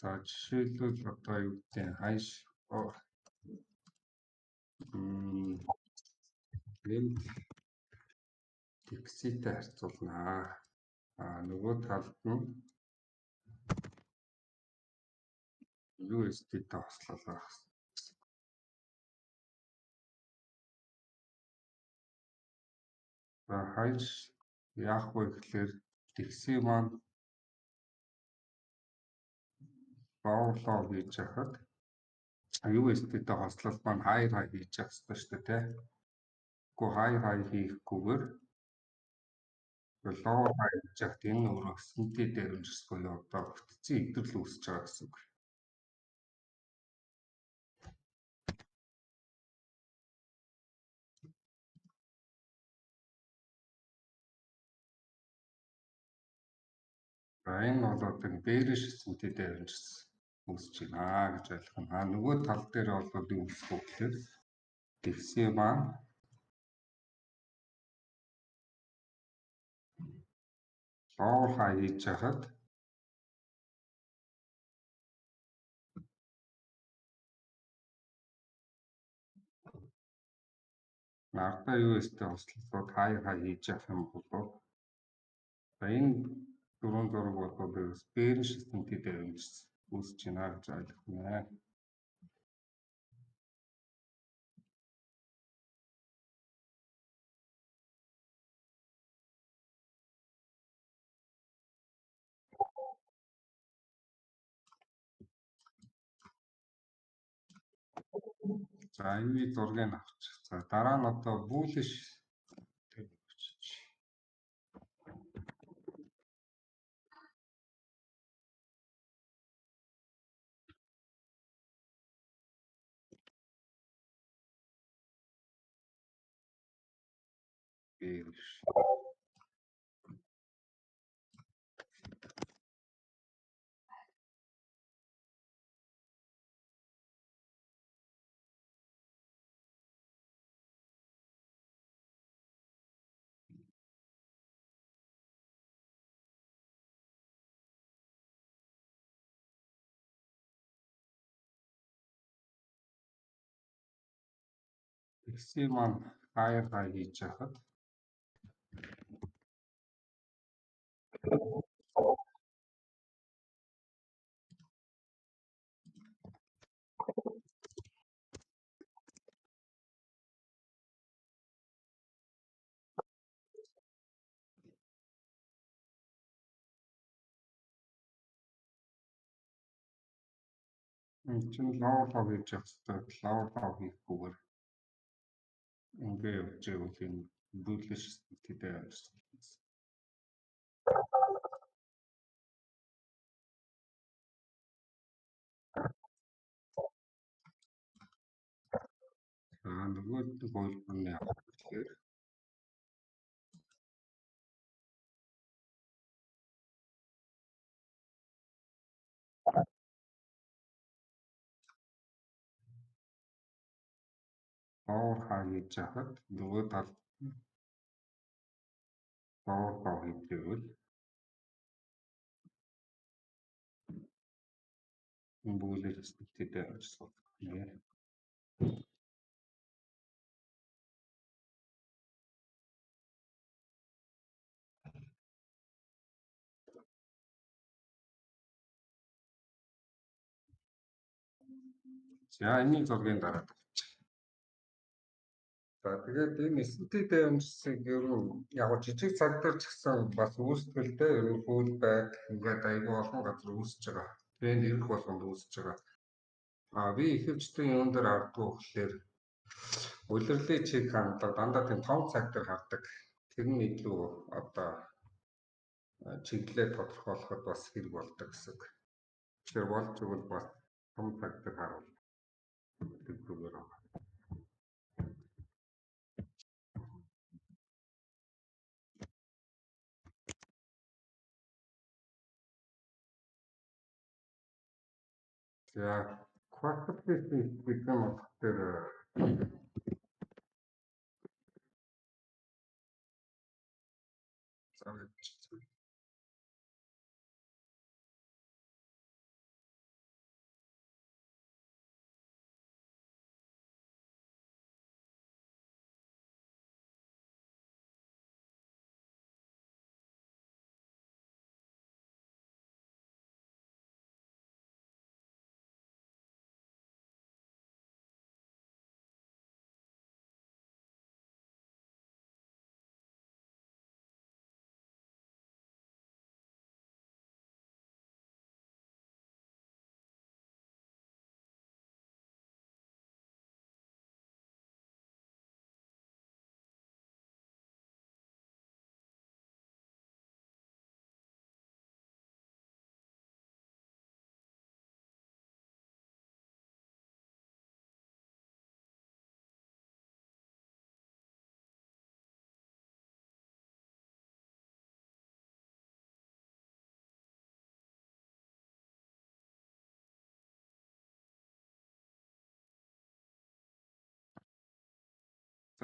За жишээлбэл одоо юу гэдэг нь хаяш нэмт текситэй харьцуулнаа. Нөгөө талд нь USD-тэй хослол байх. За хаяш яах вэ гэхээр текси маань боорлоо хийж хахад USD-тэй хослол маань хай хийж явах хэрэгтэй шүү дээ, тийм. Гэхдээ хай хийхгүйгээр лоо хай хийж явахад энэ өөрөө S&P дээр өнжсөхгүй одоо бүтцийн идэвхтэй үүсэж байгаа гэсэн үг. Энэ бол одоо bearish S&P дээр үүсэж байна гэж ойлгох нь. Нөгөө тал дээр бол юу үүсэх вэ гэхээр текси маань лоо хай хийж хахад ардаа USD хослолоод хай хийж явах юм бол энэ дөрвөн зураг бол bearish S&P дээр үүсэж байна гэж ойлгох нь. За энэ зургийг авчих. За дараа нь одоо bullish тэр бичиж. Bearish. Текси маань хай хийж хахад энэ чинь лоо хийж явах хэрэгтэй. Лоо хийхгүйгээр ингээ явж байвал энэ bullish S&P-тэй явсан. Нөгөө бойлгоны авах гэхээр лоо хийж хахад нөгөө талд лоо хийвэл bullish S&P-тэй явсан. За энэ зургийн дараа. За тэгээд энэ S&P-тэй өмссөн гэрүү яг жижиг цаг дээр ч гэсэн бас үүсгэлтэй ерөнхийдөө байг ингээд айгүй олон газар үүсэж байгаа. Тренд ирэх болгонд үүсэж байгаа. Би ихэвчлэн юун дээр харддаг гэхээр улирлын чиг хандлага дандаа тийм том цаг дээр хардаг. Тэр нь илүү одоо чиглэлээ тодорхойлоход бас хэрэг болдог гэсэн. Тэгэхээр болж игэл бас том цаг дээр харуул. Тэгвэл за quarterly гэдэг нь тэр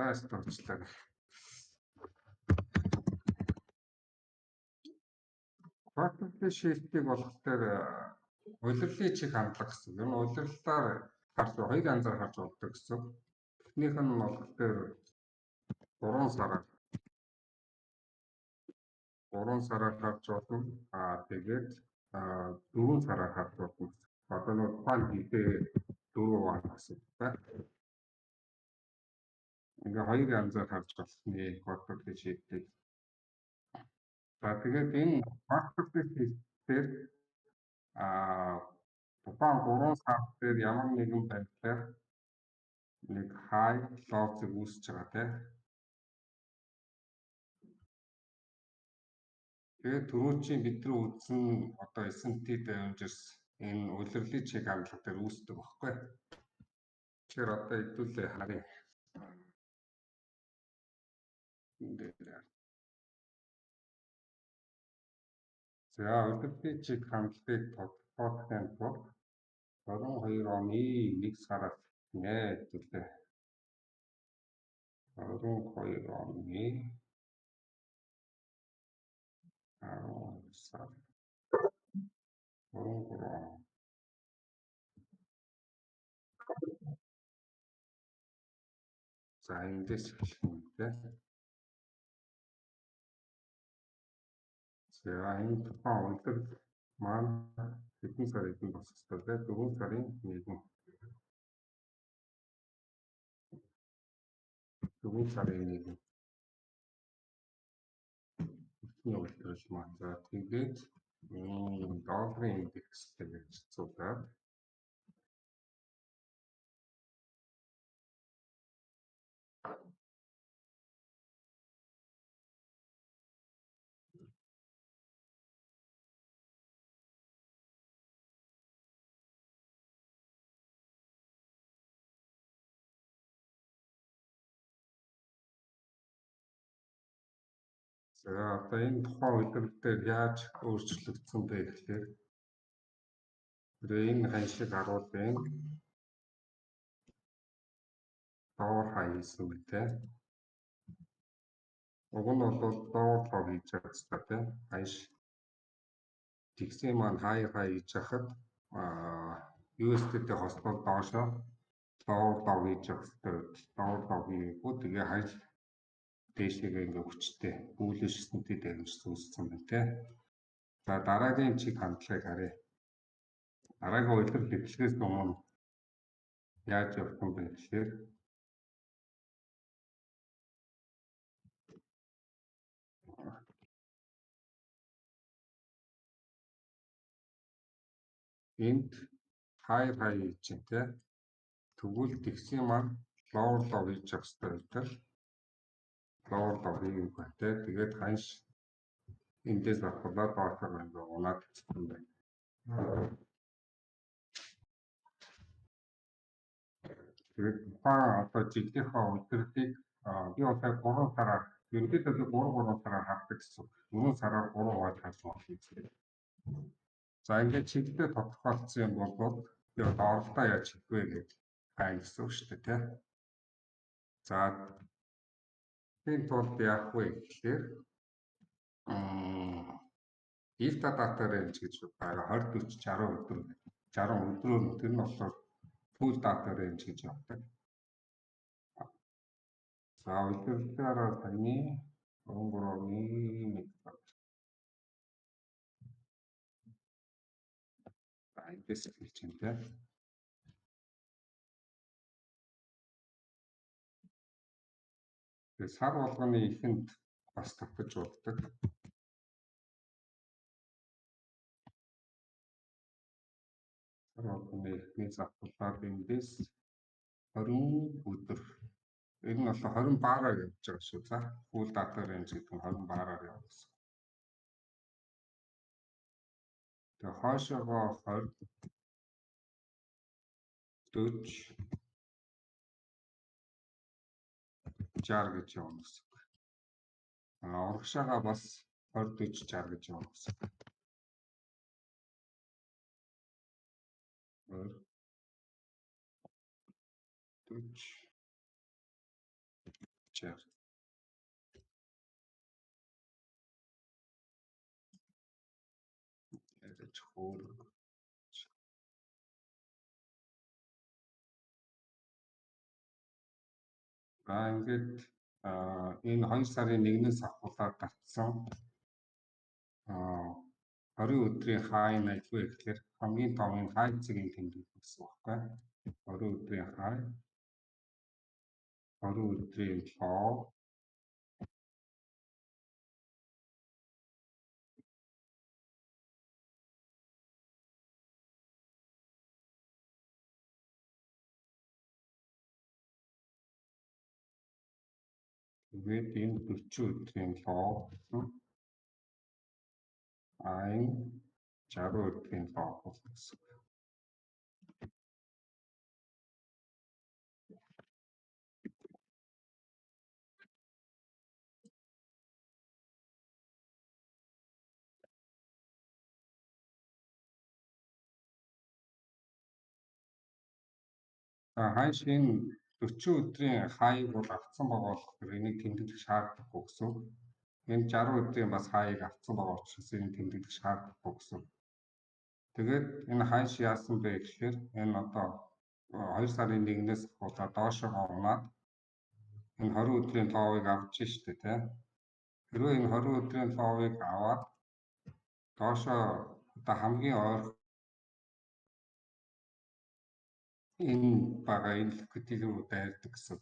За стойчлаа. Quantity shift-ийг болохоор улирлын чиг хандлага гэсэн. Ер нь улирлаар харж хоёр янзаар харж болдог гэсэн. Эхнийх нь болохоор 3 сараар харж болно. Тэгээд 4 сараар харж болно. Одоо нэг тухайн хитээ 4 ван гэсэн байна. Ингээ хоёр янзаар харж болсны quantity shift-ийг. За тэгээд энэ quantity shift-дээр тухайн 3 сар дээр ямар нэгэн байдлаар нэг high low-ыг үүсэж байгаа тийм. Тэгээд түрүүчийн бидний үзсэн одоо S&P Avengers энэ улирлын чиг хандлага дээр үүсдэг баггүй. Тэгэхээр одоо хэдүүлээ харъя. За улирлын чиг хандлагыг тодорхойлохын тулд 22 оны 1 сараас хэдүүлээ 22 оны 10 сар 3 за эндээс эхлэх юм тийм. За энэ тухайн улирал маань хэдэн сар эдэн босох ёстой те 4 сарын 1. 4 сарын 1. Эхний улирал маань за тэгээд долларын индекстэй гэж цуглаад за одоо энэ тухайн улирал дээр яаж өөрчлөгдсөн бэ гэхээр энэ ханшиг харуулын доор хаяасан мэтэй. Уг нь бол доор тоо хийж байгаа хэвээр тийм. Хаяш тэгсэн маань хаяа хийж хахад USD-тэй хослол доошоо доор тоо хийж байгаа хэвээр доор тоо хийгүү тэгээ хаяж дээшээгээ ингээ хүчтэй bullish S&P Avengers үүссэн байна тийм. За дараагийн чиг хандлагыг харъя. Дараагийн улирал эхлэхээс өмнө яаж явах юм бэ гэхээр энд хай хийж чинь тийм. Тэгвэл тэгсэн маань lower low хийж явах хэрэгтэй байтал lower low хийх байна. Тэгээд ханш эндээс авахлаа доошоо ингээ унаад цэцэн байна. Тэгээд одоо жигнэхээ улирлыг би одоо 3 сараар ерөнхийдөө 3 сараар хардаг гэсэн. 4 сараар 3 хувааж харж болох юм чинь. За ингээд чиглэлээ тодорхойлцсон юм бол би одоо оролдоо яаж хийх вэ гэж хайх гэсэн үг шүү дээ тийм. За энэ тулд яах вэ гэхээр Delta data range гэж байгаа 20 40 60 өдрөөр тэр нь болохоор full data range гэж явдаг. За улирлаараа таны 3-1 эндээс эхэлж байна тийм. Тэгээ сар болгоны эхэнд бас татаж болдог. Сар болгоны эхний завхлаад эндээс 20 өдөр. Энэ нь болохоор 20 баараар явж байгаа шүү. За full data range гэдэг нь 20 баараар явна. Тэгээ хоошоогоо 20 40 60 гэж явна гэсэн. Урагшаага бас 20 40 60 гэж явна гэсэн. 20 40 чаар. Яаж хөөр. Ингээд энэ 2 сарын 1-ээс авахлаад татсан 20 өдрийн хайн альгүй гэхээр хамгийн товын хай цагийн тэмдэг гэсэн багтай. 20 өдрийн хай, 20 өдрийн лоо, тэгээд энэ 40 өдрийн лоо гэсэн хайн 60 өдрийн лоо гэсэн. Хайн шин 40 өдрийн хайг бол авцсан байгаа болохоор энийг тэмдэглэх шаардлагагүй гэсэн. Энэ 60 өдрийн бас хайг авцсан байгаа учраас энийг тэмдэглэх шаардлагагүй гэсэн. Тэгээд энэ хайш яасан бэ гэхээр энэ одоо 2 сарын 1-ээс ахуулаад доошоо унаад энэ 20 өдрийн тоовыг авч штэ тий. Хэрвээ энэ 20 өдрийн тоовыг аваад доошоо одоо хамгийн ойрхон энэ бага энэ ликвидийг рүү дайрдаг гэсэн.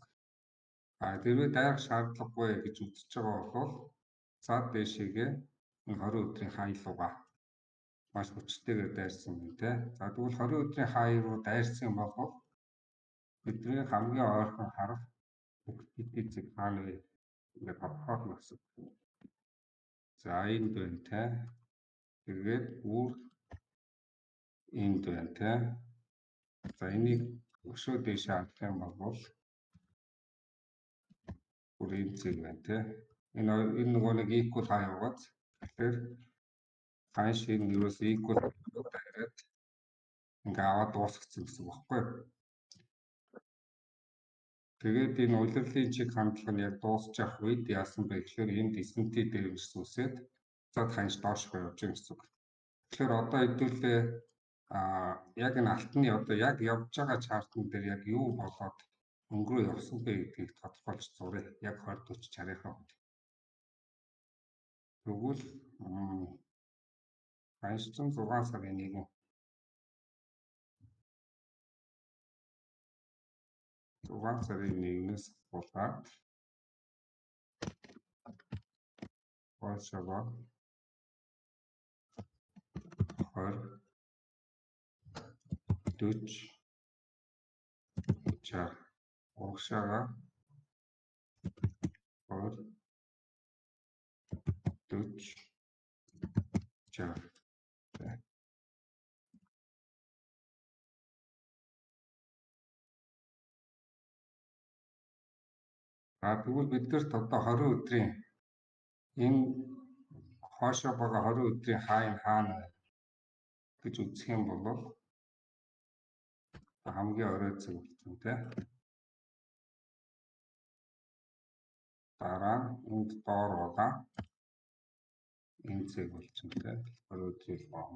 Тэрвээ дайрах шаардлагагүй гэж үзэж байгаа бол цаад дэшигээ энэ 20 өдрийн хайлуугаа маш хүчтэйгээр дайрсан юм тий. За тэгвэл 20 өдрийн хай руу дайрсан юм бол бидний хамгийн ойрхон харах ликвидийг хаана вэ? Ингээд тодорхойлох гэсэн. За энд байна тий. Тэгээд бүр энд байна тий. За энийг өшөө дэше авах юм бол бүр энэ зэрэг байна тий. Энэ нөгөө нэг equal хай угааз. Тэгэхээр хай шиг юус equal дайраад ингээ аваад дуусгацсан гэсэн үг байхгүй юу? Тэгээд энэ улирлын чиг хандлага нь яг дуусчих явах үед яасан бэ гэхээр энд S&P дээр өсөөд цаад ханьж доош явж байгаа гэсэн үг. Тэгэхээр одоо хэдүүлээ яг энэ алтны одоо яг явж байгаа чартн дээр яг юу болоод өнгөрөө явсан бэ гэдгийг тодорхойлж зуръя. Яг 20 40 60-ийнхаа хувьд. Тэгвэл ханьжчин 6 сарын 1 6 сарын 1-ээс болоод Польшагаа 20 40 60 Урагшаага 20 40 60 тэгвэл биднэрт одоо 20 өдрийн энэ хоошоо байгаа 20 өдрийн хайн хаана гэж үзэх юм бол хамгийн орой цаг болсон тий. Дараа энд доор байгаа энэ цаг болсон тий. 20 өдрийн лоо.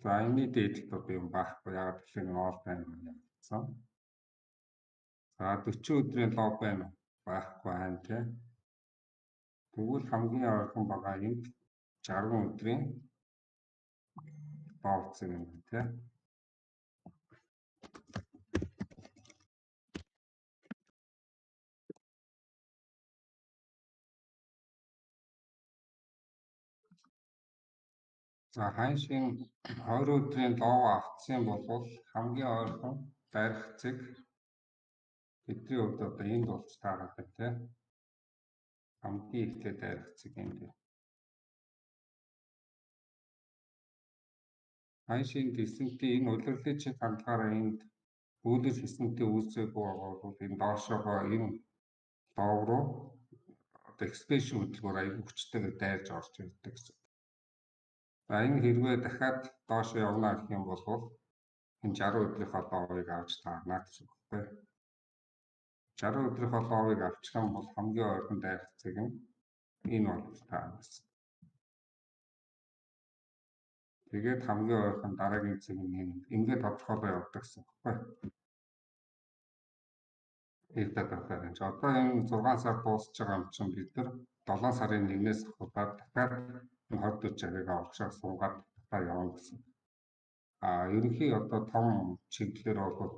За энэ дээдлэлт одоо юм байхгүй яг тэгэхээр нол байна гэсэн. За 40 өдрийн лоо байна байхгүй хаана тий. Тэгвэл хамгийн ойрхон байгаа энд 60 өдрийн лоо гэсэн юм тий. За ханьшийн 20 өдрийн лоо авцсан бол хамгийн ойрхон дайрах цэг бидний хувьд одоо энд болж таарах гэх тий. Хамгийн ихтэй дайрах цэг энд. Ханьшийн S&P энэ улирлын чиг хандлагаараа энд үүлж S&P үүсээгүй байгаа бол энэ доошоогоо энэ лоо руу одоо expansion хөдөлгөөр аягүй хүчтэйгээр дайрж орж ирдэг гэсэн. За энэ хэрвээ дахиад доош явна гэх юм бол энэ 60 өдрийнхөө лоовыг авч таарна гэж байна. 60 өдрийнхөө лоовыг авчих юм бол хамгийн ойрхон дайрцыг нь энэ бол таарна. Тэгээд хамгийн ойрхон дараагийн цэг нь ингээд тодорхойлоо явдаг гэсэн байна. Иймдээ байна. Одоо энэ 6 сар дуусч байгаа юм чинь бид нар 7 сарын 1-ээс ахуулаад дахиад 20-40 цагийг авахшаа суугаад дахиад явна гэсэн. Ерөнхий одоо том чиглэлээр бол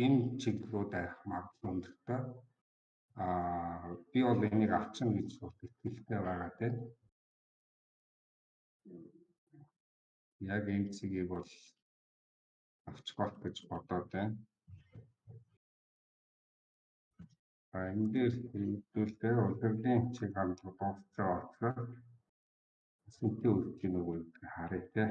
энэ чиглэлүүд байх магадлал өндөртэй. Би бол энийг авчихна гэж итгэлтэй байгаа тийм. Яг энэ цэгийг бол авчих болох гэж бодоод байна. Энэ дээр хэлбэлтэй удирдлагын чиг хандлага дуусч байгаа учраас сэнтээ үлдэх нэг үү харъя те.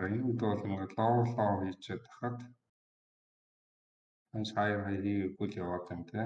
Энд бол ингээд лоу хийчихэд хахад энэ хаяа хийгүүл яваад байна те.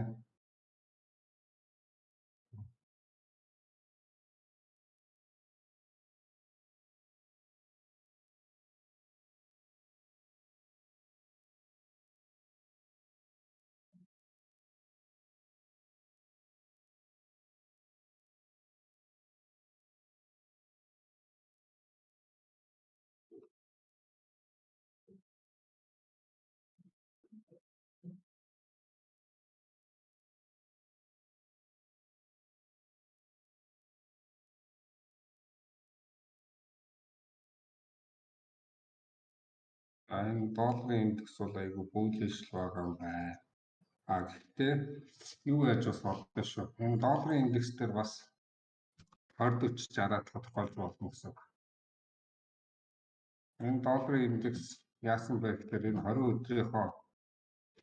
Энэ долларын индекс бол айгүй бүүлэш байгаа юм байна. Гэхдээ юу яаж бас болдоо шүү. Энэ долларын индекс дээр бас 20-40-60-аад тодорхойлж болно гэсэн. Энэ долларын индекс яасан бэ гэхээр энэ 20 өдрийнхөө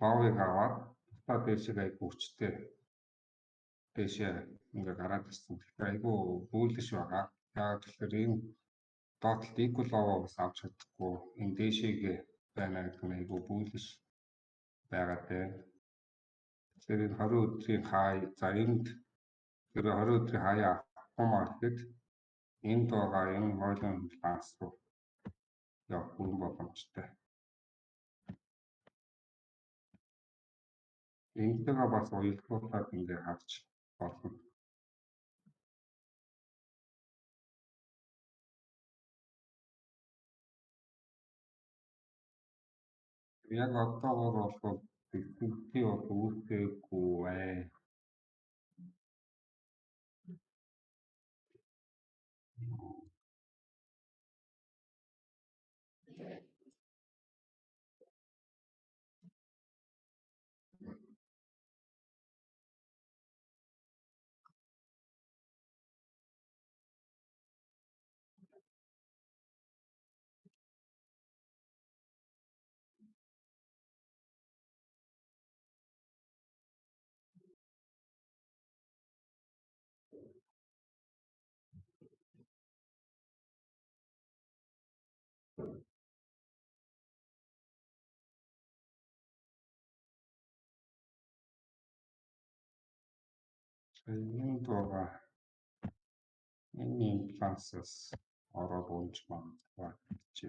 лоовыг аваад бусдаа дээшээ айгүй хүчтэй дээшээ ингээ гараад ирсэн. Тэгэхээр айгүй бүүлэш байгаа. Яагаад гэхээр энэ доотлолт equal ловоо бас авч чадахгүй. Энэ дээшээгээ байна гэдэг нь айгүй бүүлэш байгаа тийм. Тэгэхээр энэ 20 өдрийн хай за энд тэр 20 өдрийн хаяа авахгүй маа гэхэд энд байгаа энэ волюм баланс руу явах бүрэн боломжтой. Энтэйгээ бас уялдуулаад ингээ харж болно. Яг одоогоор бол би бол үүсээгүй бай. Энд байгаа энэ имплансаас ороод унж магадгүй чи.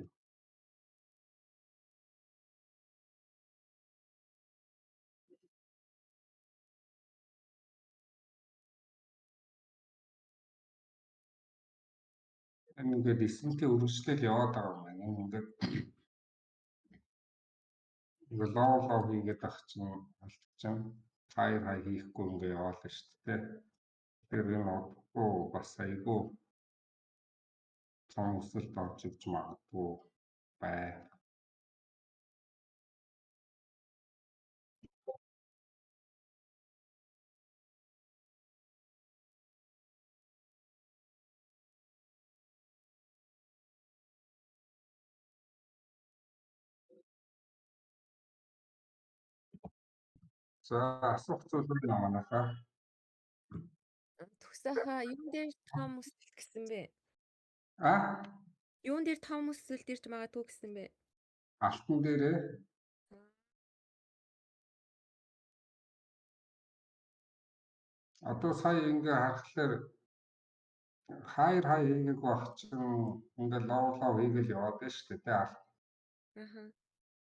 Ингээд эсэнтэй өргөжлөл яваад байгаа юм байна. Ингээд лоо хийгээд ах чинь алдчихсан. Хай хийхгүй ингээ яваад байна шүү дээ. Тэр энэ одохгүй бас айгүй том өсөлт орж иж магадгүй бай. За асуух зүйл нь манайхаа. Төгсөөхөө юун дээр том өсөлт гэсэн бэ? Юун дээр том өсөлт ирж магадгүй гэсэн бэ? Алтан дээрээ. Одоо сая ингээ харахаар хаяр хийгээг баг чинь ингээ лоолоо хийгээл яваад байна шүү дээ тий.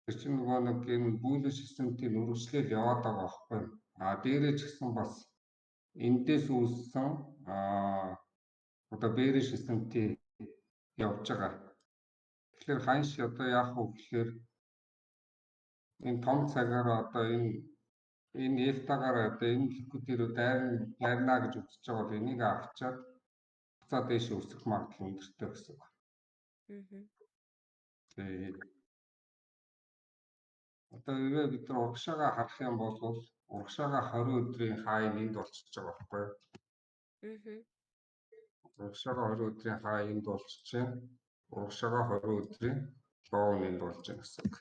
Тэр чинь нөгөө нэг энэ бүүлэн системтийн үргэлжлэл яваад байгаа байхгүй. Дээрээ ч гэсэн бас эндээс үүссэн одоо бээрэн системтийн явж байгаа. Тэгэхээр ханш одоо яах вэ гэхээр энэ том цагаар одоо энэ ефтагаар одоо энэ ликвидээр дайрна гэж үзэж байгаа бол энийг авчаад буцаа дээш өсөх магадлал өндөртэй гэсэн үг. Тэгээд одоо бид нар урагшаага харах юм бол урагшаага 20 өдрийн хай энд болчихж байгаа байхгүй юу? Урагшаага 20 өдрийн хай энд болчихж байна. Урагшаага 20 өдрийн лоу энд болж байна гэсэн үг.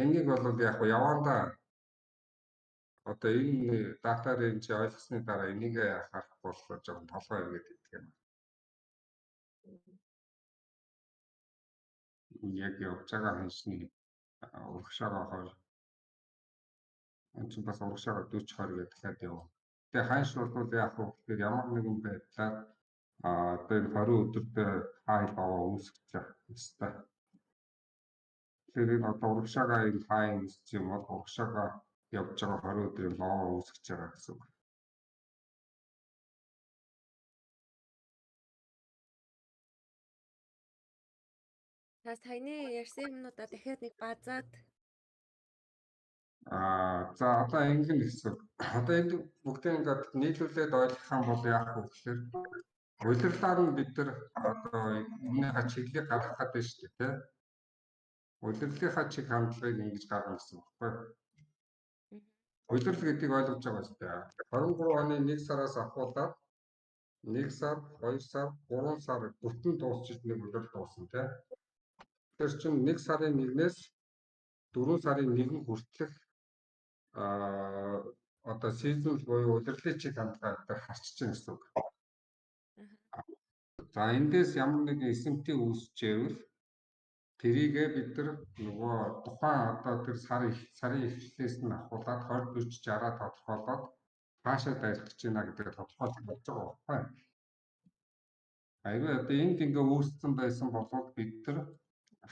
Энийг бол яг яванда одоо энэ дата рейнж ойлгосны дараа энийг харах бол жоохон толгой эргээд идэх юм. Яг явж байгаа ханшны урагшаага 20 энэ чинь бас урагшаага 40 20 гэдэг дахиад явна. Тэгээ ханш бол яг хөөхөөр ямар нэгэн байдлаар одоо 20 өдөрт хай лоо үүсгэж явах ёстой. Тэгэхээр одоо урагшаага энэ хай үүсч юм бол урагшаага явж байгаа 20 өдрийн лоо үүсгэж байгаа гэсэн үг. Та саяны ярьсан юмнуудаа дахиад нэг базаад За одоо ингэн гэсэн. Одоо энэ бүгдийг ингээд нийлүүлээд ойлгох юм бол яах вэ гэхээр удирдлаар нь бид нар одоо энэний чиглэлийг гаргах гэдэг шүү дээ тийм. Удирдлынхаа чиг хандлагыг ингэж гаргана гэсэн үг байхгүй. Удирдал гэдгийг ойлгож байгаа шүү дээ. 23 оны 1 сараас ахуулаад 1 сар, 2 сар, 3 сар бүтэн дуусчих нэг удирдал дуусна тийм. Тэр чинь 1 сарын 1-ээс 4 сарын 1 хүртэлх одоо seasonal буюу удирдлын чиг хандлагаар харчиж байгаа гэсэн үг. За эндээс ямар нэгэн эсэмтий үүсчээвэл тэрийгээ бид нар нөгөө тухайн одоо тэр сарын эхлэлээс нь ахуулаад 20 40 60-аа тодорхойлоод хаашаа дайрах гэж байна гэдгийг тодорхойлж болж байгаа байхгүй. Аюу одоо энд ингээ үүссэн байсан бол бид нар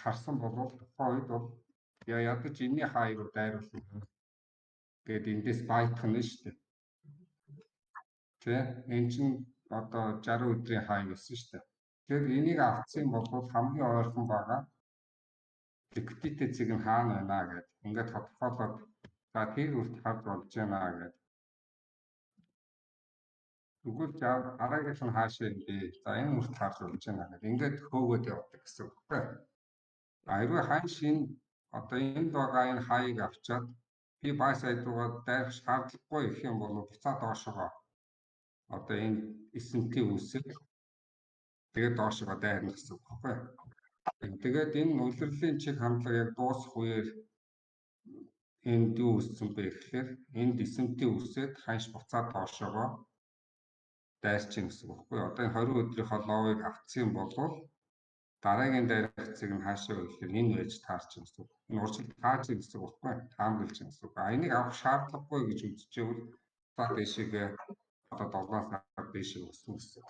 харсан бол тухайн үед бол ядаж энэний хаяг дайруулах гэдэг эндээс байтах нь шүү дээ. Тэ энэ чинь одоо 60 өдрийн хай гэсэн шүү дээ. Тэгэхээр энийг авцсан бол хамгийн ойрхон байгаа ликвидитет цэг нь хаана байна гэдэг ингээд тодорхойлоод за тэр үрт харж болж байна гэдэг. Тэгвэл дараагийнх нь хаашаа юм бэ? За энэ үрт харж болж байна гэдэг. Ингээд хөөгөөд явдаг гэсэн үг байна. Аюу хань шин одоо энд байгаа энэ хаяг авчаад би бай сайдуугаар дайрах шаардлагагүй гэх юм бол буцаад доошоо одоо энэ эсэмтий үүсэл тэгээд доошоо дайрна гэсэн үг байна. Тэгээд энэ улирлын чиг хандлага яг дуусах үеэр энд юу үүссэн бэ гэхээр энд эсэмтий үүсээд ханш буцаад доошоо дайрчин гэсэн үг байхгүй. Одоо энэ 20 өдрийн холоовыг авцсан бол дараагийн дайрах цэг нь хаашаа вэ гэхээр энэ байж таарч гэсэн үг. Энэ урьдчилан тааж гэсэн үг байхгүй. Таамаглаж гэсэн үг. Энийг авах шаардлагагүй гэж үзчихвэл та дэшигээ одоо 7 сар дэшиг өснө гэсэн үг.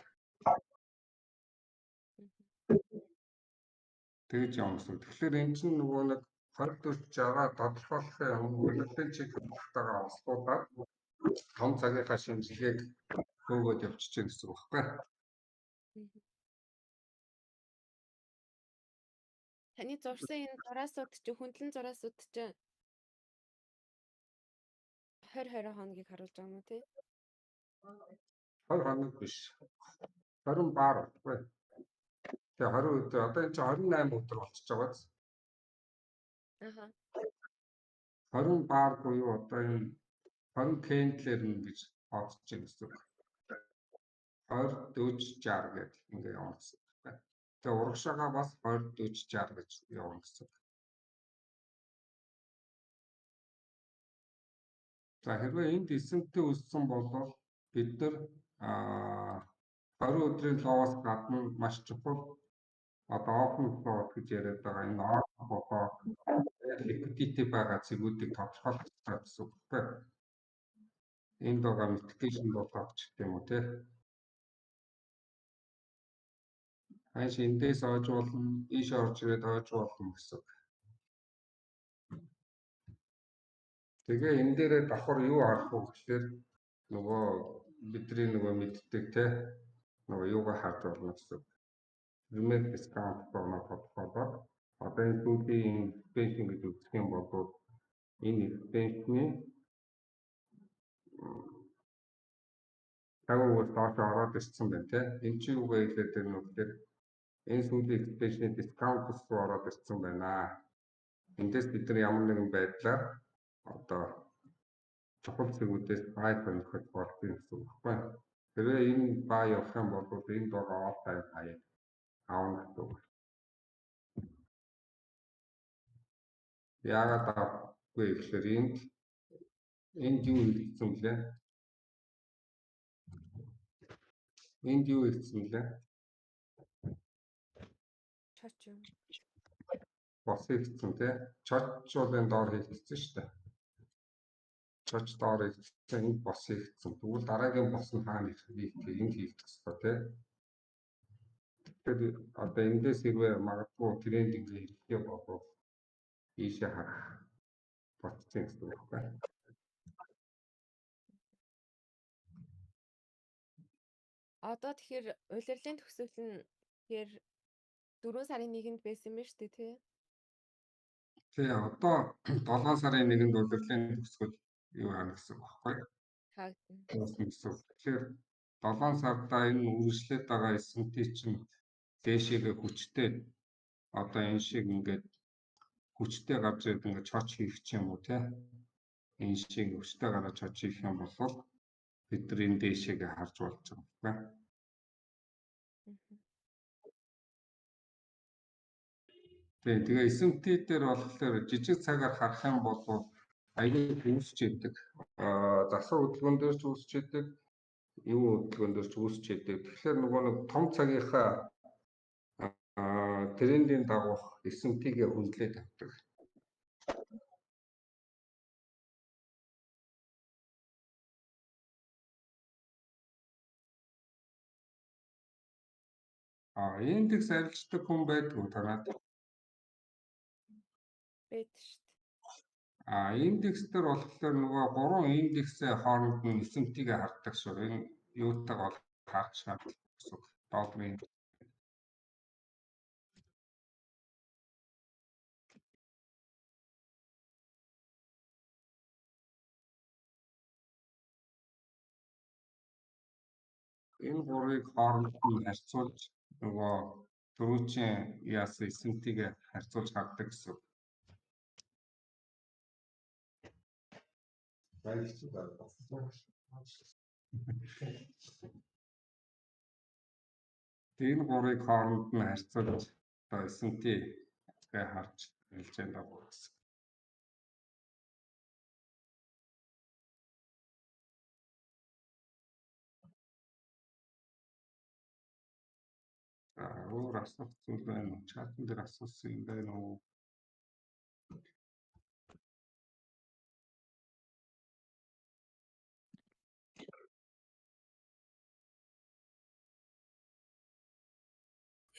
Тэгж явна гэсэн. Тэгэхээр энэ чинь нөгөө нэг 20 40 60-аа тодорхойлохын улирлын чиг хандлагатайгаа ослуулаад том цагийнхаа шинжилгээг хөөгөөд явчихж байгаа гэсэн үг байхгүй. Таны зурсан энэ зураасууд чинь хөндлөн зураасууд чинь 20 хоногийг харуулж байгаа юм уу тий? 20 хоног биш. 20 баар баггүй. Тэгээ 20 өдөр одоо энэ чинь 28 өдөр болчихж байгаа биз? 20 баар буюу одоо энэ 20 кендлэр нь гэж бодож байгаа гэсэн үг. 20 40 60 гэдэг ингээ явна гэсэн үг байна. Тэгээ урагшаага бас 20 40 60 гэж явна гэсэн үг. За хэрвээ энд эсэнтэй үссэн бол бид нар 20 өдрийн лоос гадна маш чухал одоо open flow гэж яриад байгаа энэ open flow liquidity байгаа зэгүүдийг тодорхойлох хэрэгтэй гэсэн үг байна. Энд байгаа mitigation болоод ч гэх юм уу те. Хаш эндээс ойж болно, ийш орж ирээд ойж болно гэсэн. Тэгээ энэ дээрээ давхар юу харах вэ гэхээр нөгөө бидний нөгөө мэддэг те нөгөө юугаа харж болно гэсэн. Remote discount програм тодорхойлоод одоо энэ сүүлийн expansion гэж үзэх юм бол энэ expansion-ийн 50% доош ороод ирсэн байна те. Энэ чи юу гэхээр тэр нүгээр энэ сүүлийн expansion discount руу ороод ирсэн байна. Эндээс бид нар ямар нэгэн байдлаар одоо чухал зэгүүдээс buy сонирхож болох юм гэсэн үг байна. Тэгээ энэ buy явах юм бол энэ байгаа all time high аавна гэдэг үг. Яагаад авахгүй гэхээр энд юу хийсэн блэ? Энд юу хийсэн блэ? Чоч юм. Бос хийсэн те. Чоччуудын доор хийсэн шүү дээ. Чоч доор хийсэн энд бос хийсэн. Тэгвэл дараагийн бос нь хаана хийх вэ? Энд хийх хэрэгтэй те. Тэгэхээр одоо эндээс хэрвээ магадгүй тренд ингээ хийхээ болов ийшээ харах процесс гэсэн үг байна. Одоо тэгэхээр улирлын төгсгөл нь тэгэхээр 4 сарын 1-нд байсан юм шүү дээ тий. Тэгээ одоо 7 сарын 1-нд улирлын төгсгөл юу яана гэсэн үг байхгүй? Хаагдана. Тэгэхээр 7 сарда энэ үргэлжлээд байгаа S&P чинь дээшээгээ хүчтэй одоо энэ шиг ингээд хүчтэй гарч ирээд ингээд чоч хийх ч юм уу те. Энэ шиг хүчтэй гараад чоч хийх юм бол бид нар энэ дээшээгээ харж болж байгаа юм байна. Тэгээ S&P дээр болохоор жижиг цагаар харах юм бол аягүй үүсч идэг. Засвар хөдөлгөөн дээр ч үүсч идэг, юу хөдөлгөөн дээр ч үүсч идэг. Тэгэхээр нөгөө нэг том цагийнхаа трендийн дагуух S&P-гээ хөндлөөд авдаг. Индекс арилждаг хүн байдгүй танаад. Байд шүү дээ. Индекс дээр болохоор нөгөө 3 индексийн хооронд нь S&P-гээ хардаг шүү. Энэ юутайгаа бол харж шаардлагатай гэсэн. Долларын энэ гурыг хооронд нь харьцуулж нөгөө дөрвийн яасан S&P-гээ харьцуулж хардаг гэсэн. Энэ гурыг хооронд нь харьцуулж одоо S&P-гээ харж хэлж байгаа гэсэн. Өөр асуух зүйл байна уу? Чатан дээр асуусан юм байна уу?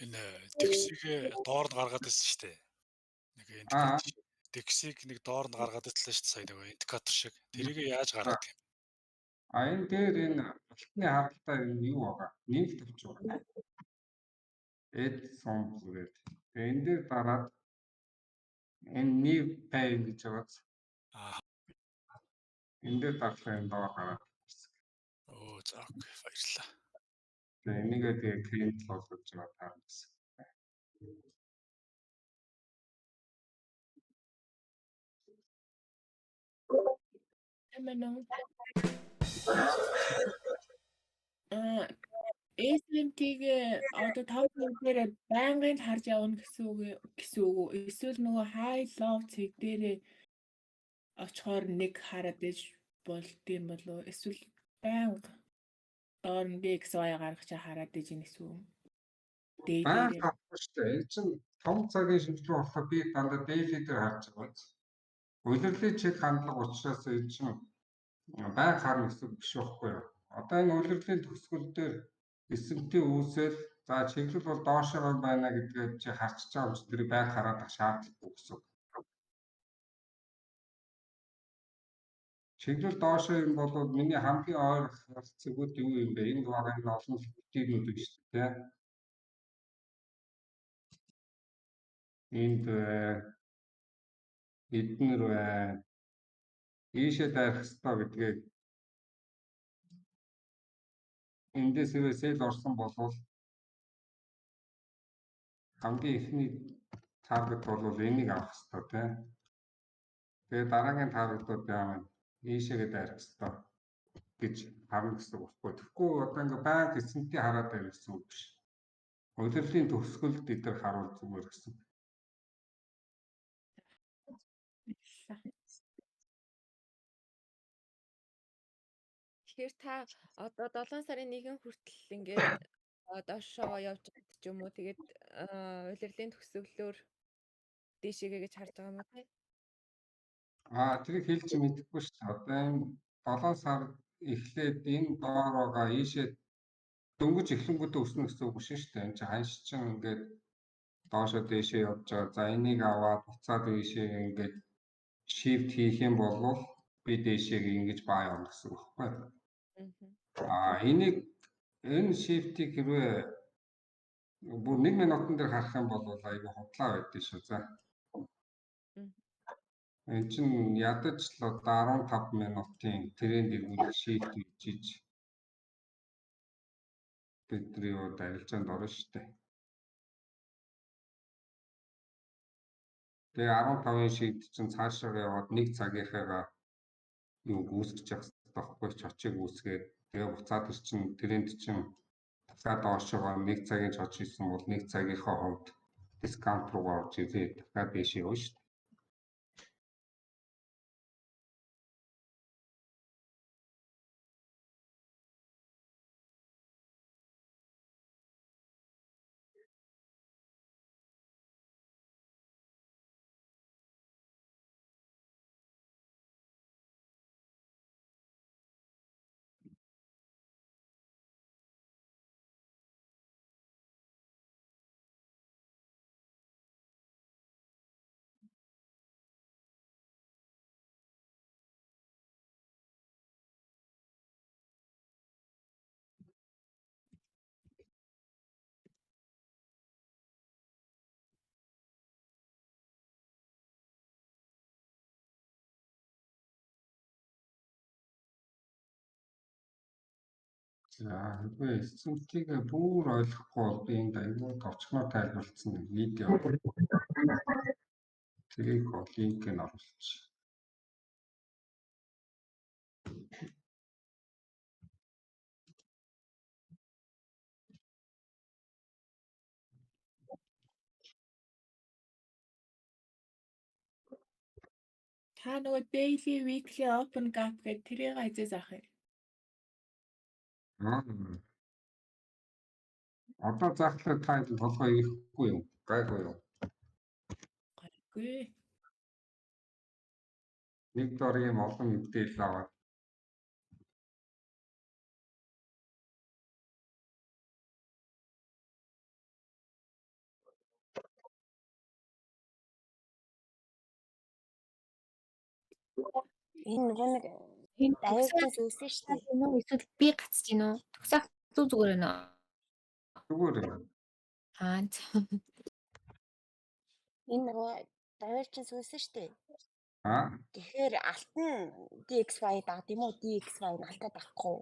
Энэ текстийг доорд гаргаад ирсэн шүү дээ. Нэг текстийг нэг доорд гаргаад ирсэн шүү дээ сая нэг индикатор шиг. Тэрийг яаж гаргаад юм? Энэ дээр энэ алтны хадгалтай юу байгаа? Нэг төвч байгаа. Эд сон зүгээр. Тэгээ энэ дээр дараад энэ new pay гэж байгаа. Энэ дээр дарахлаа энэ доор гараад ирсэн. Оо за окей баярлалаа. Тэгээ энийгээ тэгээ клиент болгож байгаа таарсан. Эмэнэ. S&P-г одоо 5 дээр байнгын харж явна гэсэн үг. Эсвэл нөгөө high low цэг дээр очихоор нэг хараад иж болдсон болов эсвэл байнга доор нь DXY гаргаж хараад иж юм эсвэл Баян дээлээ тавхгүй шүү дээ. Энэ чинь том цагийн шинжилгээ болохоор би дандаа daily дээр харж байгаа. Улирлын чиг хандлага учраас энэ чинь баян харна гэсэн биш байхгүй юу? Одоо энэ улирлын төгсгөл дээр эсэмтийн үүсэл за чиглэл бол доошоо байна гэдгээ чи харчиж байгаа юм чи тэр байг хараад ах шаардлагагүй гэсэн. Чиглэл доошоо юм бол миний хамгийн ойр харцгууд юу юм бэ? Энэ байгаа энэ олон бүтээлүүд биш үү? Энд эднэр ийшээ дайрах хэрэгтэй гэдгийг эндээс сэл орсон болвол хамгийн ихний таргет бол энийг авах хэрэгтэй тийм. Тэгээд дараагийн таргетууд яа ийшээгээ дайрах хэрэгтэй гэж харна гэсэн үг байхгүй. Тэгэхгүй одоо ингээ байнга эсэнтийн хараад байна гэсэн үг биш. Улирлын төгсгөлд эдгээр харуул зүгээр гэсэн. Тэгэхээр та одоо 7 сарын 1 хүртэл ингээд доошоо явж байгаа ч юм уу тэгээд улирлын төгсгөлөөр дээшээгээ гэж харж байгаа юм уу те? Тэрийг хэлж мэдэхгүй шүү дээ. Одоо энэ 7 сар эхлээд энэ доор байгаа ийшээ дөнгөж эхлэнгүүтээ өснө гэсэн үг биш шүү дээ. Энд чинь ханш чинь ингээд доошоо дээшээ явж байгаа. За энийг аваад буцаад ийшээ ингээд shift хийх юм бол би дээшээ ингэж баа явна гэсэн үг байхгүй. Энийг энэ shift-ийг хэрвээ бүр 1 минутан дээр харах юм бол айгүй худлаа байдгийг шүү. За. Энэ чинь ядаж л одоо 15 минутын тренд эргүүлэх shift хийж бидний үед арилжаанд орно шүү дээ. Тэгээ 15-ын shift чинь цаашаа яваад 1 цагийнхаа юу үүсгэж явах хэрэгтэй байхгүй чочиг үүсгээд тэгээ буцаад ир чинь тренд чинь дахиад доошоо 1 цагийн чоч хийсэн бол 1 цагийнхаа хувьд дискаунт руу орж ирээд дахиад дэше явна шүү дээ. За хэвээ эсэмтгийг бүр ойлгохгүй бол би энд аюул товчгоноор тайлбарласан видео. Тэрийг линк нь оруулчих. та нөгөө daily weekly open gap гэдэг тэрийг хязгаас авах юм. Одоо заахлаа та толгой ирэхгүй юу? Гайгүй юу? Гайгүй. Нэг дор ийм олон мэдээлэл аваад Энэ нөгөө нэг Энэ давьрсан зүйлсэн шүү дээ. энэ эсвэл би гацж гин үү? Төгсөх зүгээр байна уу? зүгээр. Энэ нөгөө давьрсан зүйлсэн шүү дээ. Аа. Тэгэхээр алтан DXY даад юм уу? DXY алтаа дахгүй.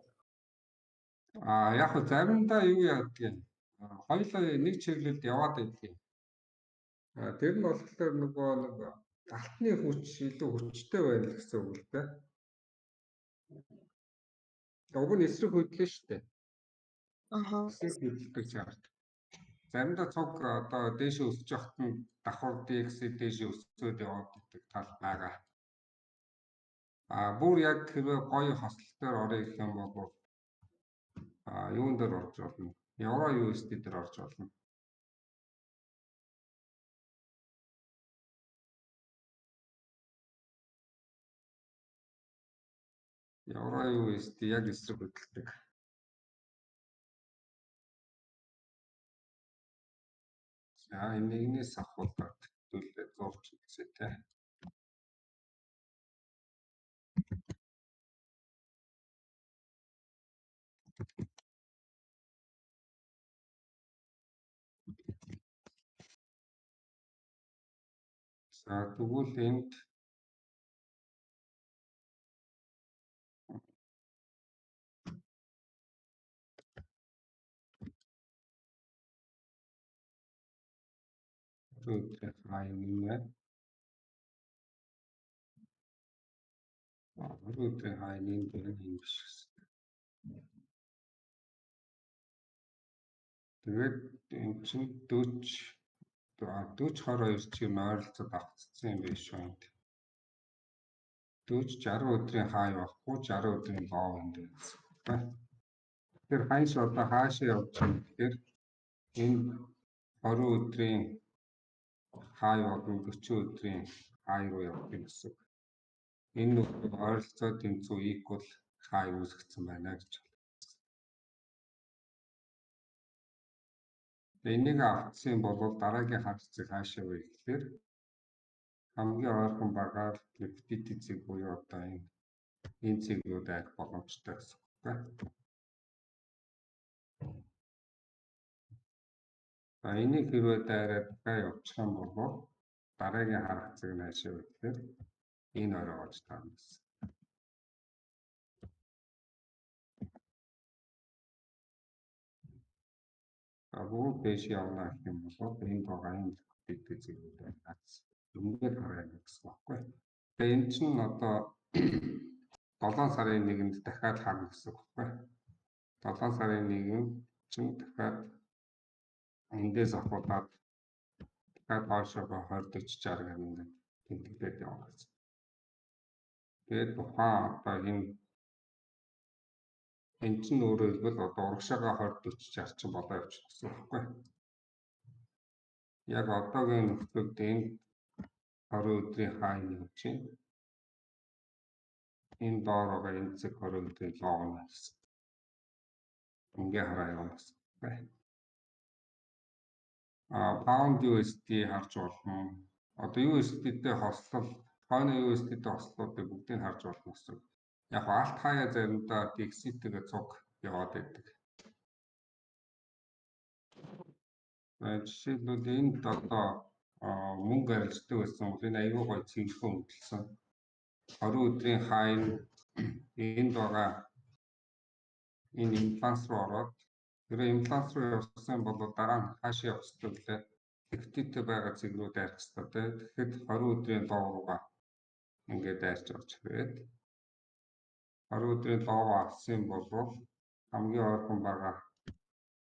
Яг хөө заримдаа юу яадгийг хоёулаа нэг чиглэлд яваад байдгийг. Тэр нь болохоор нөгөө нэг алтны хүч илүү хүчтэй байна л гэсэн үг л дээ. Уг нь эсрэг хөдлөө шүү дээ. Эсрэг хөдөлдөг чарт. Заримдаа цог одоо дээшээ өсөж явахт нь давхар DX дээшээ өсөөд яваад гэдэг тал байгаа. Бүр яг хэрвээ гоё хосол дээр орё гэх юм бол юун дээр орж болно? Евро USD дээр орж болно. Евро USD яг эсрэг хөдөлдөг. За энэс авахулаад төлөвлөлт зурч үзье те. За тэгвэл энд өдрийн хай нэмээ. Өдрийн хай нэмээ юм биш гэсэн. Тэгээд энэ чинь 40-22 чинь ойролцоод авцсан юм биш үү? 40-60 өдрийн хай байхгүй 60 өдрийн лоо юм байна. Тэр хайш одоо хаашаа явж байгаа гэхээр энэ 20 өдрийн хай болон 40 өдрийн хай руу явах гэсэн. Энэ ойролцоо тэнцүү equal хай үүсгэсэн байна гэж. Энийг авцсан бол дараагийн харилцааг хаашаа вэ гэхээр хамгийн ойрхон багаар liquidity зэг буюу одоо энэ зэгнүүд арих боломжтой гэсэн үг байна. Энийг хэрвээ дайраад явуучих юм бол дараагийн харилцааг наашаа вэ гэхээр энэ орой болж таарна гэсэн. Бүгд дэш явна гэх юм бол энэ байгаа энэ liquidity зэгнүүд арих өмнөд харна гэсэн баггүй. Тэгээ энэ чинь одоо 7 сарын 1-нд дахиад харна гэсэн үг байна. 7 сарын 1-нд чинь дахиад эндээс авахулаад дахиад хоошоогоо 20-40-60 гэмээр тэмдэглээд явна гэсэн. Тэгээд тухайн одоо энэ чинь өөрөөр хэлбэл одоо урагшаага 20-40-60 чинь болоо явчих гэсэн үг байна. Яг одоогийн нөхцөлд энэ 20 өдрийн хай юм чинь энэ доор байгаа энэ цэг 20 өдрийн лоо нь гэсэн. Ингээ хараа юм байна. Pound USD харж болно. Одоо USD-тэй хослол, хойно USD-тэй хослолуудыг бүгдийг харж болно гэсэн. Яг алт хаяа заримдаа DXY-тэйгээ цуг яваад байдаг. Жишээлбэл энд одоо мөнгө арилждаг байсан бол энэ аюул гой цэвэрхэн хөдөлсөн. 20 өдрийн хай энд байгаа энэ импланс руу ороод тэр импланс руу явсан бол дараа нь хаашаа явах ёстой вэ? Liquidity байгаа цэгнүүд арих ёстой те. Тэгэхэд 20 өдрийн лоо руугаа ингээд дайрч орж ирээд 20 өдрийн лоо авсан бол хамгийн ойрхон байгаа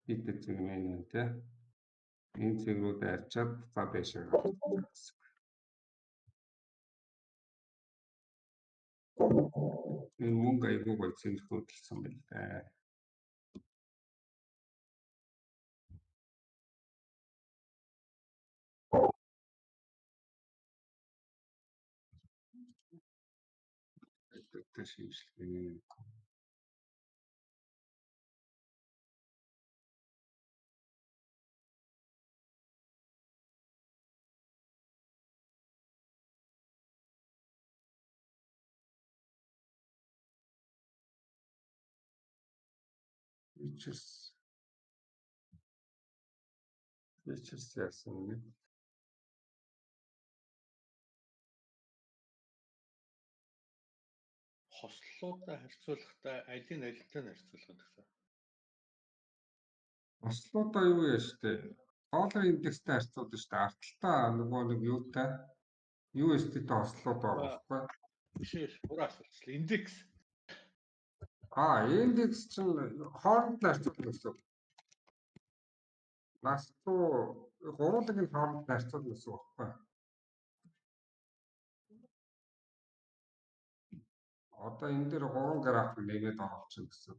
liquidity цэг нь те. Энэ цэгнүүд арчаад за дэшээ гарах гэсэн. Энэ мөнгө аюул гой цэвэрхэн хөдөлсөн байна лээ. Шийдвэрлэе. Features яасан юм. Хослолуудаа харьцуулахдаа алийг алилтай нь харьцуулах гэсэн. Хослолуудаа юу яа штэ. Доллар индекстэй харьцуулдаг штэ. Арталтаа нөгөө нэг юутай USD-тэй хослолууд байгаа байхгүй. Биш буруу асуулт. Индекс. Индекс чинь хооронд нь харьцуулдаг гэсэн. Нас руу гурван хооронд нь харьцуулдаг гэсэн үг байхгүй. Одоо энэ дээр 3 график нэгээд оруулчихна гэсэн.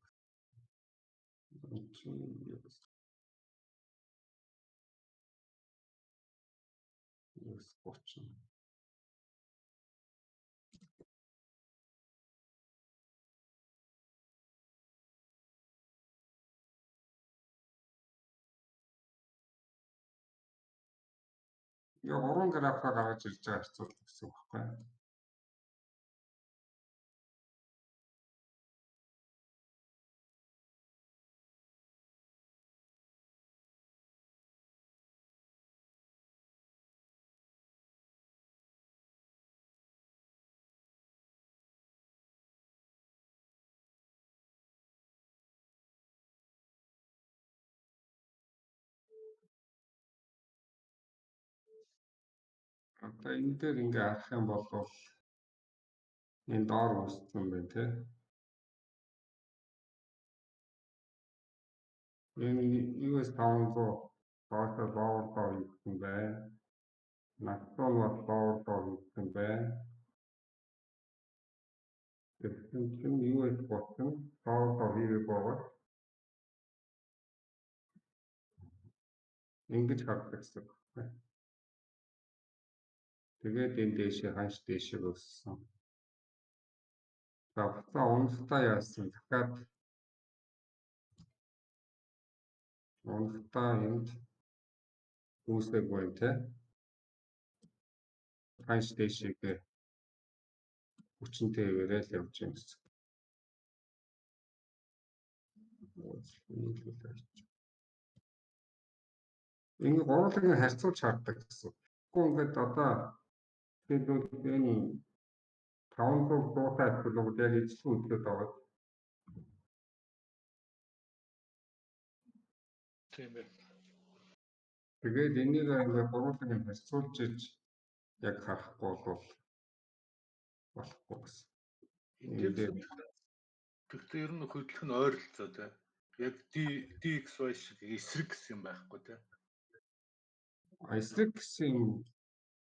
Яа 3 графика гаргаж ирж байгаа хэцүү гэсэн үг байхгүй. Одоо энэ дээр ингээ харах юм бол энэ доор үүссэн байна тий. Энэ US 500 доошоо лоур хийсэн байна. Насрол бас лоур хийсэн байна. Тэгсэн чинь US босон лоур хийгээ байгаа. Ингэж хардаг гэсэн. Тэгээд энэ дээшээ ханш дээшээ өссөн. За буцаа уналтаа яасан. Дахиад уналтаа энд үүсээгүй те. Ханш дээшээ хүчнтэй хэвээрэл явж юм гэсэн. Энэ гурлыг харьцуулж хардаг гэсэн. Гэхдээ ингээд одоо тэгээд энэ 500 дуусаад бол яг эзлэн үзээд байгаа. Тийм байна. Тэгээд энийг ингээд гурлыг харьцуулж иж яг харахгүй бол болохгүй гэсэн. Гэхдээ ер нь хөдлөх нь ойролцоо тий. Яг DXY шиг эсрэг гэсэн юм байхгүй тий. Эсрэг гэсэн юм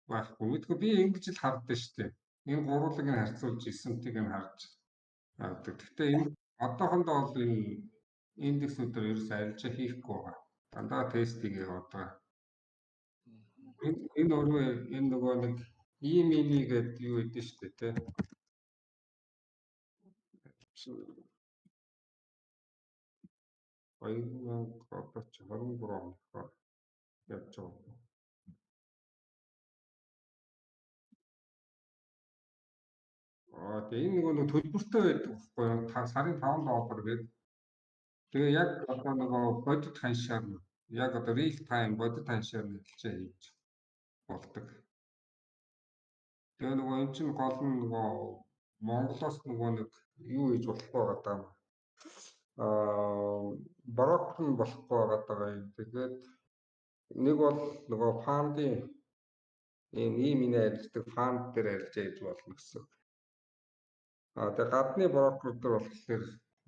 байхгүй. Мэдгүй би ингэж л хардсан шүү дээ. Энэ гурлыг нь харьцуулж эсэнтийг нь харж хардаг. Гэхдээ энэ одоохондоо бол энэ индексүүдээр ерөөс арилжаа хийхгүй байгаа. Дандаа тестийг яваад байгаа. Энэ өөрөө энэ нөгөө нэг E-mini гэдэг юу гэдэг шүү дээ тий. Одоо ч 23 оноор явж байгаа. Тэгээ энэ нөгөө төлбөртэй байдаг байхгүй юу? Сарын $5 гэдэг. Тэгээ яг одоо нөгөө бодит ханшаар яг одоо real time бодит ханшаар нэлжээ хийж болдог. Тэгээ нөгөө эн чинь гол нь нөгөө Монголоос нөгөө нэг юу хийж болохгүй байгаа даа. Брокер нь болохгүй байгаа юм. Тэгээд нэг бол нөгөө фандын энэ E-mini арилждаг фанд дээр арилжаа хийж болно гэсэн. Тэгээ гадны брокер дээр болохоор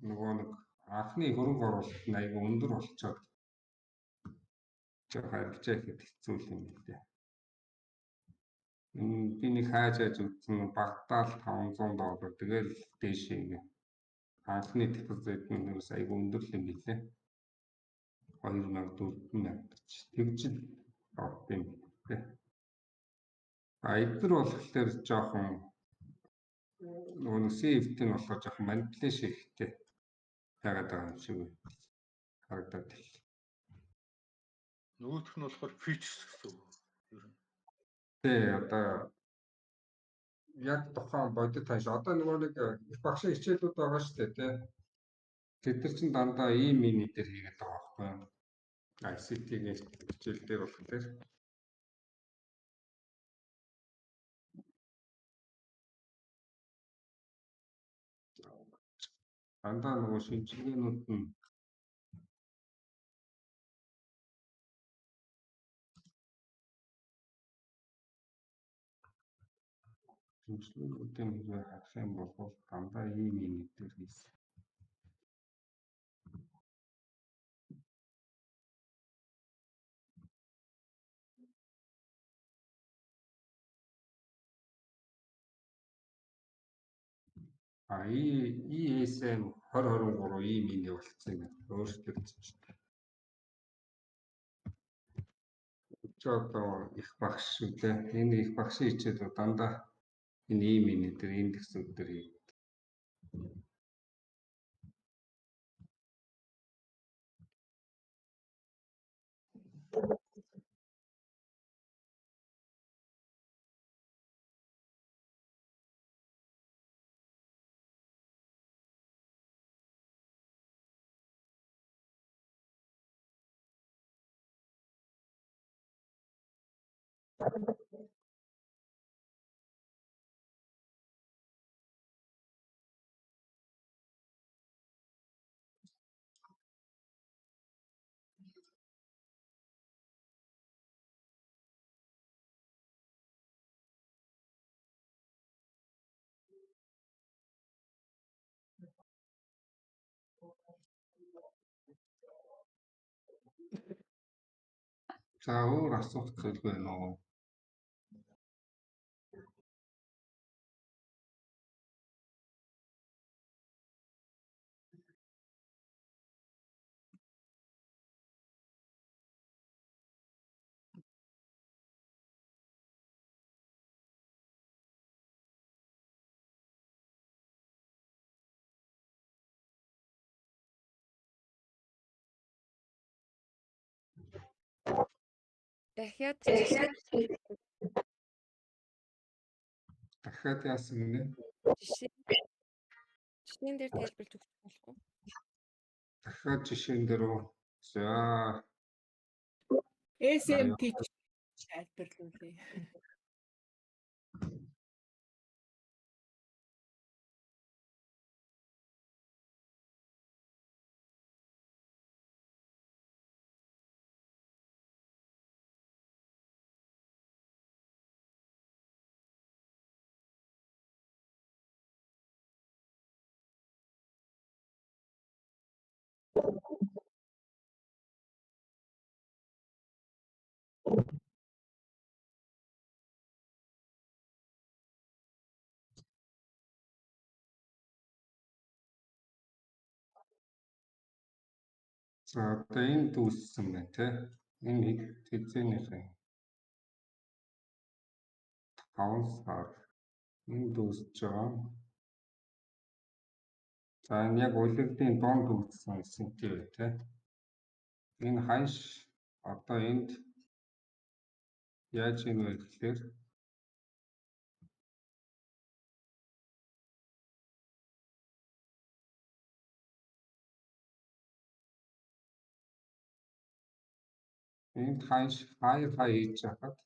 нөгөө нэг анхны хөрөнгө оруулалт нь аягүй өндөр болчиход харилцаа ихэд хэцүү юм билээ. Би нэг хайж үзсэн багтаал $500 тэгэл дээшээ ингээ анхны депозит нь аягүй өндөр юм билээ. 2004 гэж тэгж авах юм билээ. Эдгээр болохоор жоохон нөгөө CFT нь болохоор жоохон манипуляци хийхтэй яагаад байгаа юм шиг харагдаад байна. Нөгөөх нь болохоор features гэсэн үг. Ер нь. Тэ одоо яг тухайн бодит ханш одоо нөгөө нэг их багшийн хичээлүүд байгаа шүү дээ тий. Тэд нар чинь дандаа E-mini дээр хийгээд байгаа байхгүй юу? ICT-ийн хичээл дээр болохоор дандаа нөгөө шинжилгээнүүд нь шинжилгээнүүдийн хэрэг харах юм бол дандаа E-mini дээр хийсэн. ESM 2023 E-mini болсон юм. Өөрчлөгдөж. Чи одоо их багш шүү дээ. Энэ их багшийн хичээл дандаа энэ E-mini дээр индексүүд дээр хийх. За өөр асуулт зүйл байна уу? Дахиад Дахиад яасан гинэ? жишээн дээр тайлбарлаж өгч болох уу? Дахиад жишээн дээр үү? За SMT тайлбарлуулъя. за одоо энэ дүүссэн байна те. Энэ хэзээнийхээ 5 сар энэ дүүсэж байгаа. За энэ яг улирлын донд дүүссэн сэнти бай те. Энэ ханш одоо энд яаж юм бэ гэхээр энд ханш хаяр хийж хахад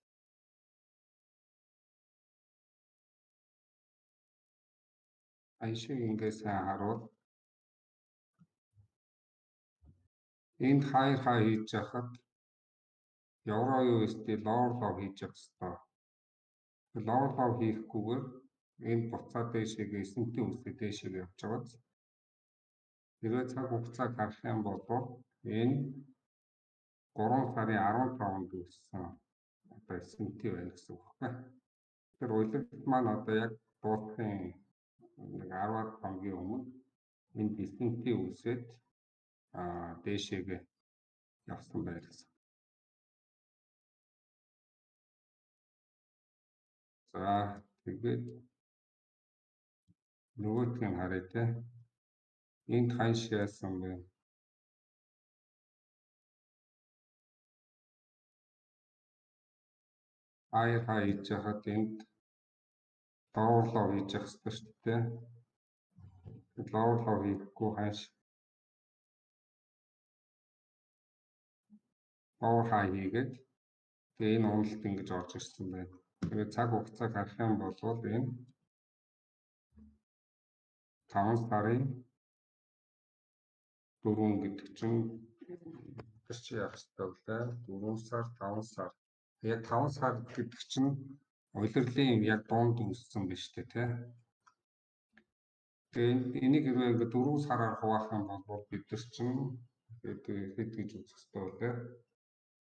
ханшиг ингээд сайн харуул. Энд хаяр хийж хахад евро USD lower low хийж явах хэрэгтэй. Lower low хийхгүйгээр энэ буцаад дэшегээ S&P үсгээ дэшегээ явж байгаа. Тэгээд цаг хугацааг харах юм бол энэ 3 сарын 15-нд үүссэн одоо S&P байна гэсэн үг байна. Тэр улиралд маань одоо яг дуусахын нэг 10-аад хоногийн өмнө энэ S&P үүсээд дэшегээ явсан байр гэсэн. За тэгээд нөгөөдгийг харъя те. Энд ханш яасан бэ? Хаяр хийж хахад энд доорлоо хийж явах хэрэгтэй шүү дээ. Доорлоо хийхгүй ханш доор хай хийгээд тэгээ энэ уналт ингэж орж ирсэн байна. Тэгээд цаг хугацааг харах юм бол энэ 5 сарын 4 гэдэг чинь тэр чи яах вэ? 4 сар 5 сар. Яг 5 сар гэдэг чинь улирлын яг дунд үүссэн байна шүү дээ тий. Тэгээд энийг хэрвээ ингээд 4 сараар хуваах юм бол бид нар чинь хэд гэж үзэх хэрэгтэй вэ?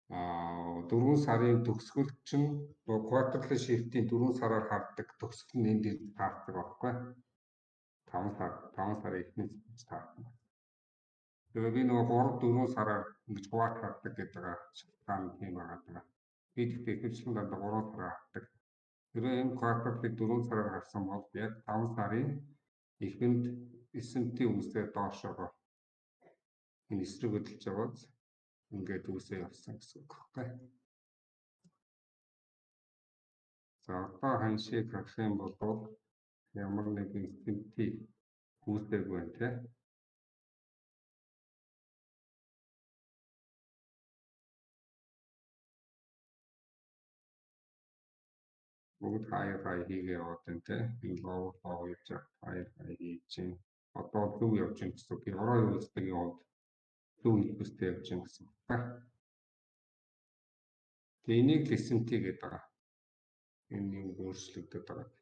4 сарын төгсгөл чинь quarterly shift-ийн 4 сараар харддаг төгсгөл нь энд таардаг байхгүй. 5 сарын эхнээс бич таарсан. Тэгээ би нөгөө 3-4 сараар ингэж хуваалцдаг гэдэг байгаа шалтгаан тийм байгаа. Би тэгтээ ихэвчлэн дандаа 3 сараар авдаг. Тэрээ энэ кварталыг 4 сараар гарсан бол яг 5 сарын эхэнд S&P үсээ доошоо энэ эсрэг хөдөлж байгааз ингээд үсээ явсан гэсэн үг байна. За одоо ханшийг харах юм бол ямар нэгэн S&P үсээг байна тийм. Бүгд хаяа хийгээ яваад байна тийм. Энэ лоо хийж хаяа хийж чинь одоо зөв явж байгаа гэсэн үг. Ороо үйлсдэг яваад зөв хэлбэртэй явж байгаа гэсэн үг байна. Тэгээ энийг S&P гэдэг байгаа. Энэ юм өөрчлөгдөд байгаа.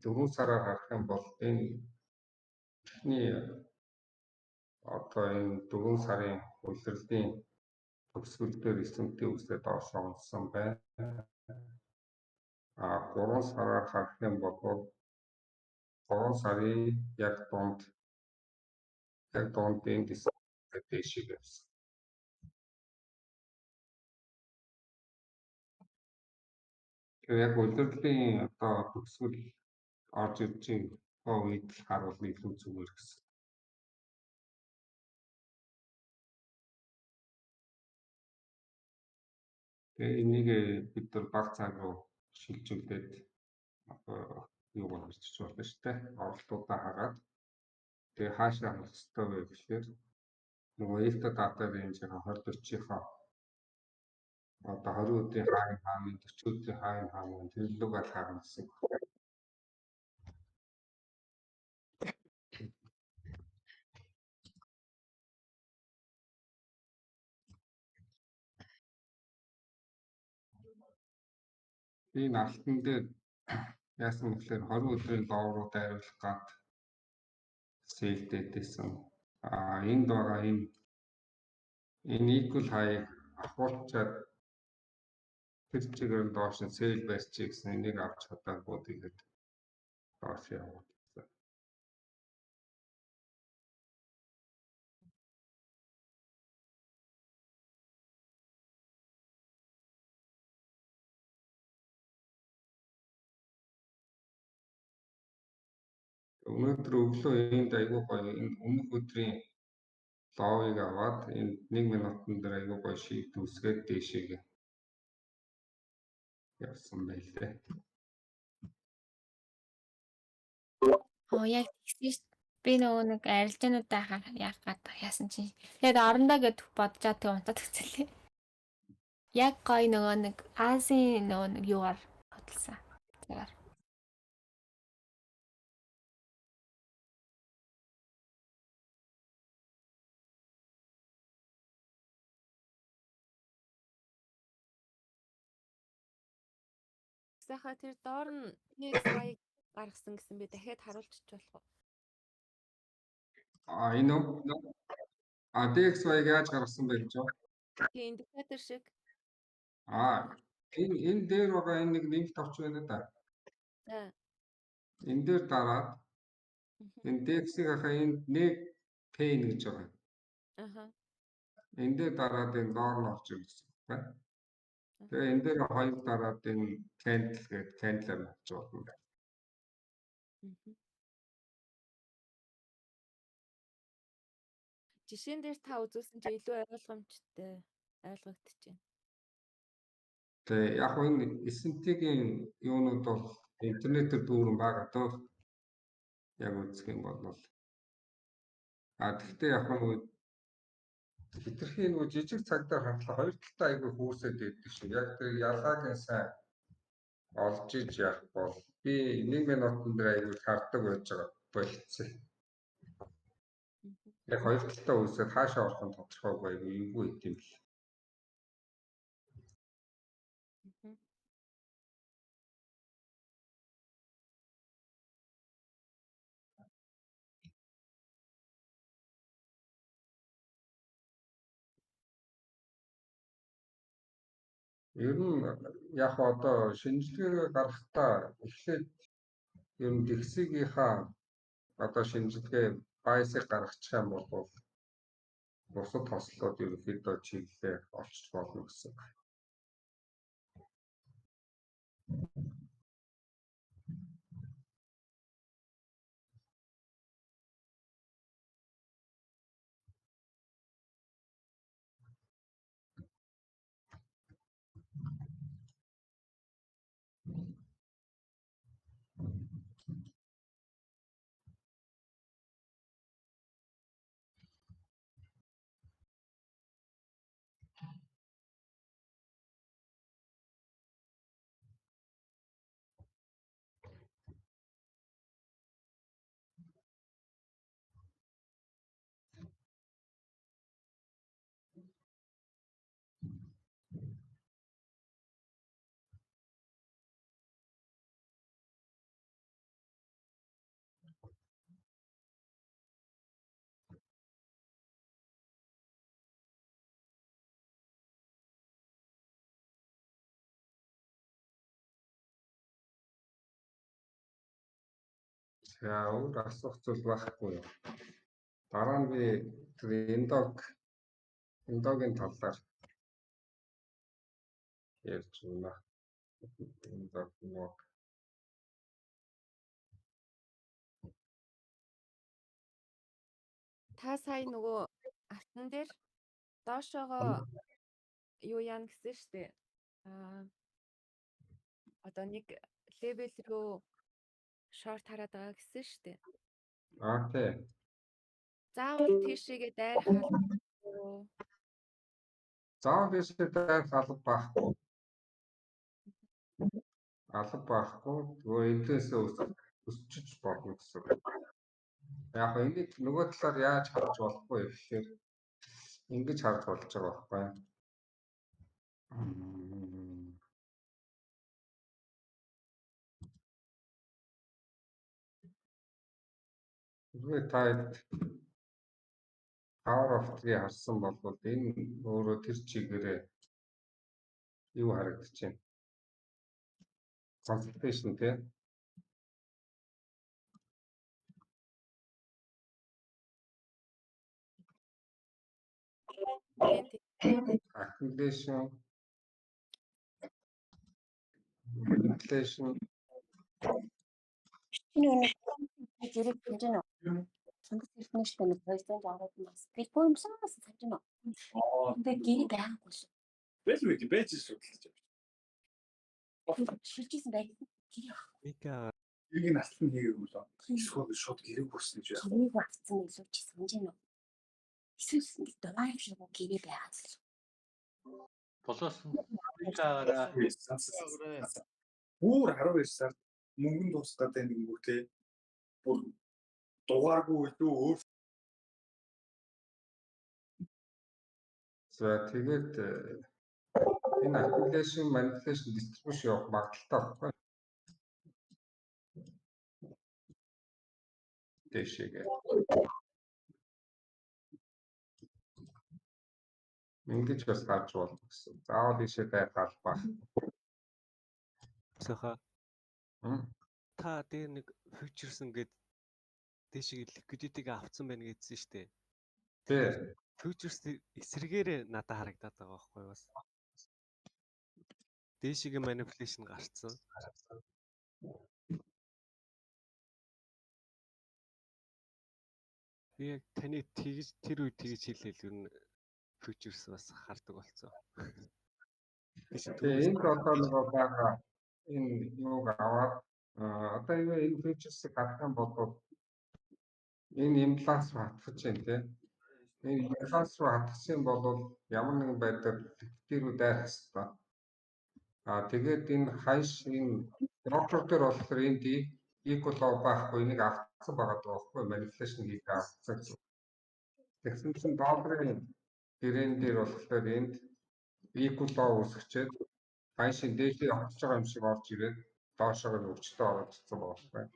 Дөрвөн сараар харах юм бол энэ одоо энэ 4 сарын улирлын төгсгөл дээр S&P үсээ доош онсон байна. 3 сараар харах юм бол 3 сарын яг дунд энэ дэшиг явсан. Тэгээ яг улирлын одоо төгсгөл орж ирж байгаа үед харуул илүү зүгээр гэсэн. Тэгээ энийг бид нар баг цаг руу шилжүүлээд юу болчих болно шүү дээ. Оролтуудаа хараад тэгээ хаашаа харах хэрэгтэй вэ гэхээр нөгөө Elta data range-ийн 2040-ийнхаа одоо 20 өдрийн хааны 40 өдрийн хааны төлөвлөгөөг аль харна гэсэн. Энэ алтан дээр яасан гэхээр 20 өдрийн доороо дайруулах гад сэлдээдсэн. Энд байгаа энэ equal high ахуулчаад тэр чигээр доош нь сэл байсчих гэсэн энийг авч чадаагүй тэгээд доош яваад. Өнөөдөр өглөө энд айгүй гоё энэ өмнөх өдрийн ловыг аваад энэ 1 минутын дээр айгүй гоё шийд үсгээд дэшег явсан байлээ. Яг тэгсэн шүү. Би нөгөө нэг арилжаануудаа яах гэдэг яасан чинь. Тэгээд орондоо гэд бодчаад тэг унтаад өгцөлээ. Яг гоё нөгөө нэг Азийн нөгөө нэг юугаар хөдөлсөн. Тэгэхээр Сайхан тэр доор нь DXY гаргасан гэсэн би дахиад харуулчих болох уу? Энэ DXY-г яаж гаргасан бэ гэж байна? Тийм индикатор шиг. Энэ дээр байгаа энэ нэг нэмэлт орч байна да. За. Энэ дээр дараад энэ DX-ийг хахаа энд нэг pain гэж байгаа. Энэ дээр дараад энэ доор нь орж ирэх гэсэн байна. Тэгээ энэ дээр хоёр дараад энэ candle гэдэг candle-аар авч болно. Жишээн дээр та үзүүлсэн чи илүү ойлгомжтой ойлгогдчихэв. Тэгээ яг энэ S&P-гийн юунууд бол интернетээр дүүрэн байгаа дөө. Яг үзэх юм бол гэхдээ яг нь хитрхийн нөгөө жижиг цагдаар хатлаа хоёр талтай айгүй хүүсэд байдаг шүү. Яг тэр ялгаагийн сайн олж иж явах бол би 1 минутын дээр аягүй хардаг байж байгаа болцсон. Яг хоёр талтай үсээд хаашаа орох нь тодорхойгүй аягүй эвгүй юм бэл. Ер нь яг одоо шинжилгээ гаргахтаа эхлээд ер нь дексигийнхаа одоо шинжилгээ байсыг гаргачих юм бол бусад хослоод ерөнхийдөө чиглэлээ олчих болно гэсэн. За өөр асуух зүйл байхгүй юу? Дараа нь би тэр эндогийн талаар ярьж байна. Эндог Та сая нөгөө алтан дээр доошоогоо юу яана гэсэн шүү дээ. Одоо нэг левел рүү шорт хараад байгаа гэсэн шүү дээ. тий. Заавал тийшээгээ дайр халах. Заавал тийшээ дайр халах байхгүй. Алга байхгүй. Нөгөө эндээсээ өсчиж болно гэсэн. Яг ингэж нөгөө талаар яаж харж болохгүй гэхээр ингэж харж болж байгаа байхгүй. Зүгээр та Power of 3 харсан бол энэ өөрөө тэр чигээрээ юу харагдаж байна? Consultation тий. Accumulation. Manipulation. Энэ үнэ зэрэг хэмжээ нөө. Сонгох техниктэй нэг хоёрын жаагаад бас телефон юмсаас санаж байна. 근데 гэрээ байхгүй шүү. Бэлвэки бэжис судалж байна. Шилжсэн байх гэрээ. Мика иргэн алтан хийгээгүй лөө. Эсвэл шууд гэрээ хүрсэн гэж байна. Гэрээ авцсан илүү чи санаж байна уу? Эсвэл ингэ дураа шиг гэрээ байгаад л. Болоос Микаараа Бүр 12 сард мөнгөн дуусгаад байна гингүүтэй. Бүр дугааргүй илүү өөр. За тэгээд энэ accumulation, manipulation, distribution явах магадaltaй байхгүй. Дэшегээ. Ингэж бас гарч болно гэсэн. Заавал ийшээ дайр халбах. Саха. Та дээр нэг futures ингээд дэшиг liquidity-г авцсан байна гэдсэн шүү дээ. Тий. Futures эсрэгээрээ надад харагдаад байгаа байхгүй бас. Дэшиг manipulation гарцсан. Би яг таны тэр үед тэгж хэлээл ер нь futures бас хардаг болцсон. Тэгээ энд одоо нэг байгаа энэ юуг аваад одоо энэ futures-ыг гаргах юм бол энэ имбаланс руу хатгах чинь тий. Энэ имбаланс руу хатгах юм бол ямар нэгэн байдлаар ликвидитет рүү дайрах хэрэгтэй. Тэгээд энэ хаяш энэ брокер дээр болохоор энд equal байхгүй энийг авцсан байгаа байхгүй manipulation хийх авцсан. Тэгсэн чинь долларын гэрэн дээр болохоор энд equal үүсгчээд хаяшийн дээшээ явж байгаа юм шиг орж ирээд доошоо нь өвчтөе оролцсон байна.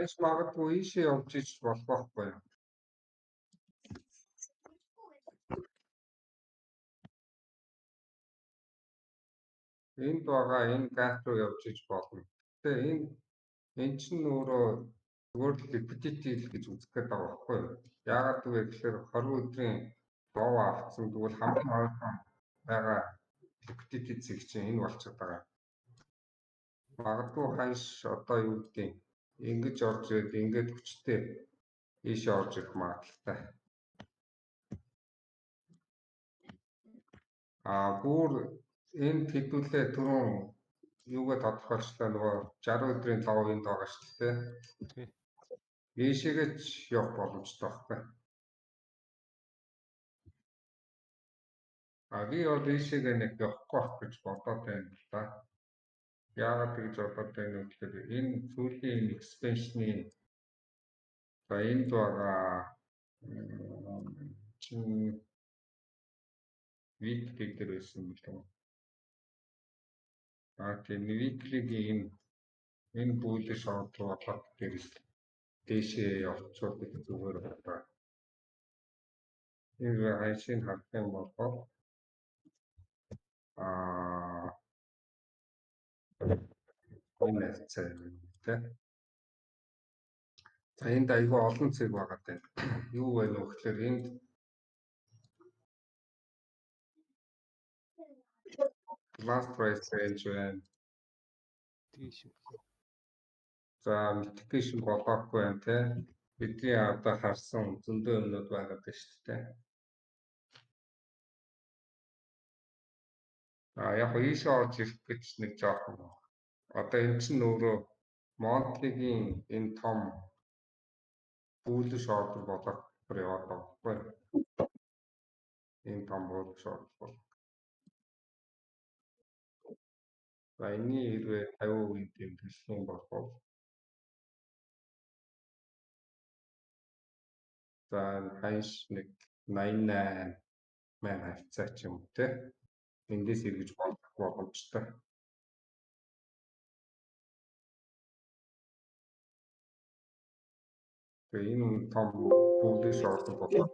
Эс магадгүй ийшээ явж ич болох байхгүй юу? Энд байгаа энэ граф руу явж ич болно. Тэгээ энэ чинь өөрөө зүгээр liquidity гэж үзэх гээд байгаа байхгүй юу? Яагаад гэвэл 20 өдрийн доо авцсан тэгвэл хамгийн ойрхон байгаа liquidity зэг чинь энэ болчиход байгаа. Магадгүй хаяш одоо юу гэдэг ингэж орж ирээд ингээд хүчтэй ийшээ орж ирэх магадaltaй. Бүр энэ хэдүүлээ түрүүн юугаа тодорхойлчлаа нөгөө 60 өдрийн ловын байгаа шүү дээ. Тий. Ийшээгээч явах боломжтой байхгүй. Би бол ийшээгээ нэг явахгүй байх гэж бодоод байна л да. Яагаад гэж бодоод байна вэ гэхээр энэ сүүлийн expansion-ы энд байгаа чинь weekly дээр байсан билүү. Тийм weekly-гийн энэ бүлэш ордлоо дээрээс дээшээ явцууд их зүгээр байна. Энэ хаяшийн харах юм бол энэ цай тэ. За энд айгүй олон цэг байгаа дээ. Юу вэ нөхөр энд last price range байна. За mitigation болоогүй байна те. Бидний одоо харсан зөндөө юмнууд байгаа дээ шүү дээ. Яг ийшээ орж ирэх гэж нэг жоохон. Одоо энэ чинь өөрөө monthly-гийн энэ том bullish order болоод яваад байгаа байхгүй. Энэ том bullish order бол. За энэний хэрвээ 50% тэмдэглэх юм бол за хаяш нэг 88 мянга хавцаа ч юм те. Эндээс эргэж болох боломжтой. Тэгээ энэ том bullish order болоод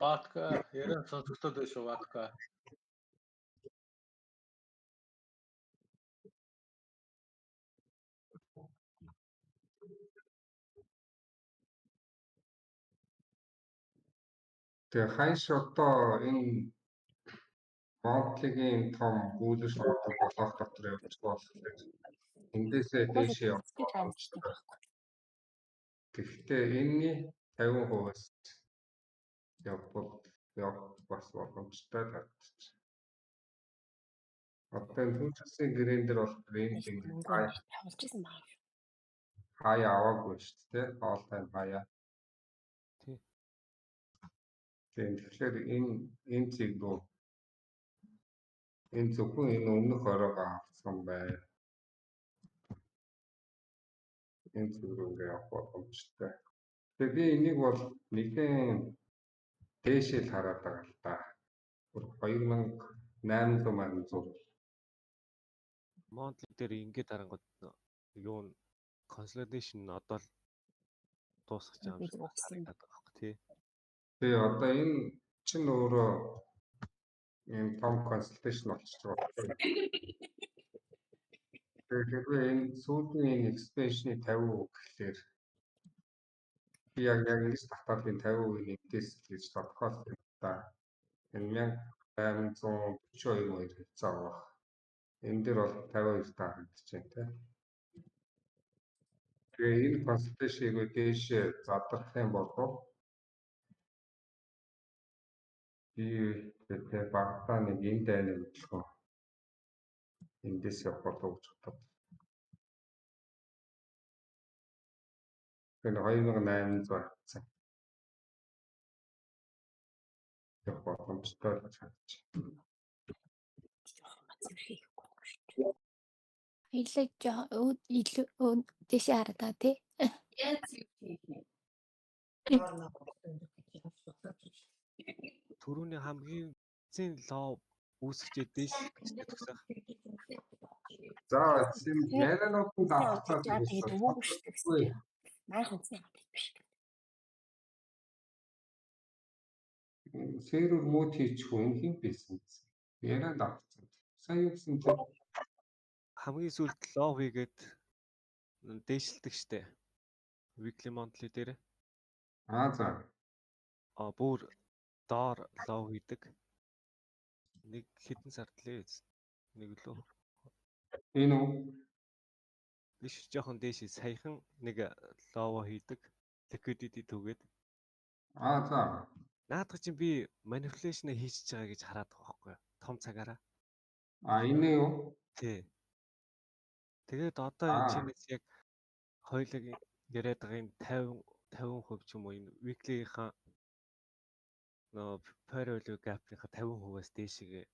Батка яран сонсогдоод байна шүү Батка. тэгээ хаяш одоо энэ monthly-гийн том bullish order болох дотор явж болох. Эндээсээ дээшээ явах боломжтой. Гэхдээ энэний 50%-аас явах бас боломжтой таарч. Одоо түүчсэн гэрэн дээр бол энэ тавьчихсан байна. хаяа аваагүй шүү дээ. All time хаяа. Тий. Тэгэхээр энэ цэг рүү энэ зөвхөн энэ өмнөх ороогоо авсан байна. Энэ цэг рүү явах боломжтой. Тэгээ би энийг бол нэгэн дээшээ хараад байгаа л да. 2800 Монтли дээр ингээд харангууд юу consolidation одоо л дуусах юм шиг харагдаад байгаа хэрэг тий. Тэгээ одоо энэ чинь өөрөө ийм том консультейшн болчихж байгаа байхгүй. Тэгэхээр энэ сүүлийн энэ экспеншны 50% гэхлээр би яг ингэж татварын 50% нэгдээс гэж тодорхойлсон та. Энэ 1842 хэвцээ авах. Энэ дээр бол 52 таа харагдаж байна те. Тэгээ энэ консультейшнийг дээш задрах юм бол би тэгээ багтаа нэг энэ дайныг хөдөлгөөн эндээс явах болов гэж бодод. Тэгээ 2800 хэвцээ. Яг боломжтой гэж харж байна. Илүү дэшээ хараа тий. Төрөүний хамгийн эцсийн лоо үүсгчээ дээш гэж төгсөх. За тийм яриануудын давталцаад тэгээд өвөг шүү дээ. Майхан цаа биш. Сэрүүр мод хийчихгүй энэ хин байсан. Яриан давталцаад. Сайн юу гэсэн чинь Хамгийн сүүлд лоо хийгээд дээшилдэг штэ. Weekly monthly дээр. за. Бүр доор лоо хийдэг. Нэг хэдэн сард лээ. Нэг лөө. Энэ үү? Биш жоохон дээш саяхан нэг лоо хийдэг. Liquidity түгээд. За. Наадах чинь би manipulation хийчихэж байгаа гэж хараад байгаа байхгүй юу? Том цагаараа. Энэ юу? Тий. Тэгээд одоо энэ чинээс яг хоёулаа яриад байгаа энэ 50% ч юм уу энэ weekly-ийнхаа pair value gap-ийнхаа 50%-аас дээшээ